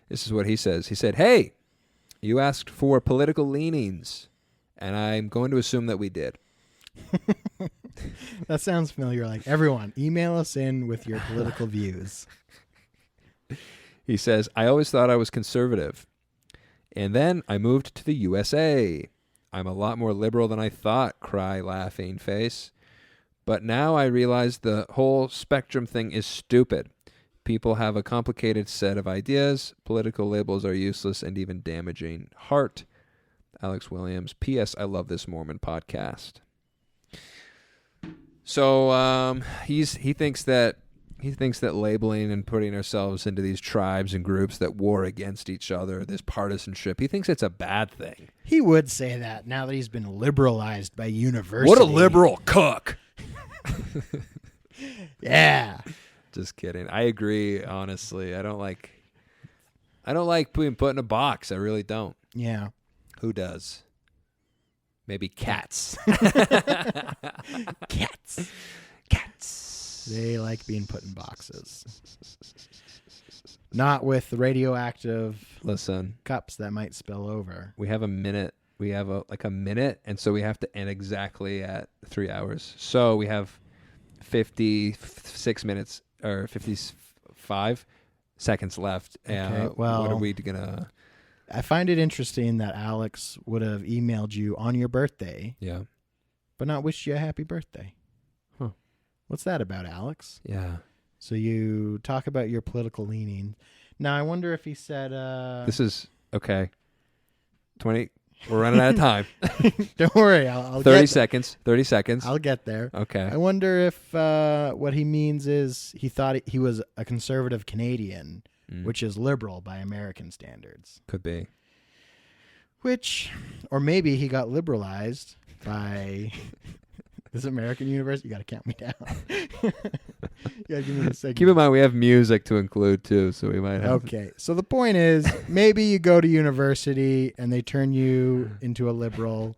This is what he says. He said, hey, you asked for political leanings, and I'm going to assume that we did. That sounds familiar. Like, everyone, email us in with your political views. He says, I always thought I was conservative. And then I moved to the USA. I'm a lot more liberal than I thought, cry laughing face. But now I realize the whole spectrum thing is stupid. People have a complicated set of ideas. Political labels are useless and even damaging. Heart, Alex Williams. P.S. I love this Mormon podcast. So he thinks that labeling and putting ourselves into these tribes and groups that war against each other, this partisanship, he thinks it's a bad thing. He would say that now that he's been liberalized by university. What a liberal cook. Yeah. Just kidding. I agree, honestly. I don't like being put in a box. I really don't. Yeah. Who does? Maybe cats. Cats. They like being put in boxes. Not with radioactive cups that might spill over. We have a minute. We have a minute, and so we have to end exactly at 3 hours. So we have 56 minutes or 55 seconds left. Okay, well, what are we gonna? I find it interesting that Alex would have emailed you on your birthday, but not wished you a happy birthday. Huh. What's that about, Alex? Yeah. So you talk about your political leaning. Now, I wonder if he said... This is... Okay. 20... We're running out of time. Don't worry. I'll 30 seconds. 30 seconds. I'll get there. Okay. I wonder if what he means is he thought he was a conservative Canadian, which is liberal by American standards. Could be. Or maybe he got liberalized by this American university. You got to count me down. You got to give me a second. Keep in mind we have music to include too, so we might have. Okay, so the point is, maybe you go to university and they turn you into a liberal.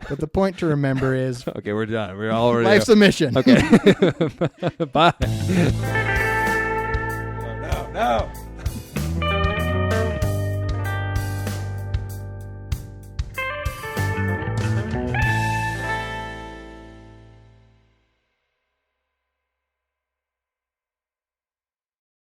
But the point to remember is, okay, we're done. We're already life's a mission. Okay, bye. No.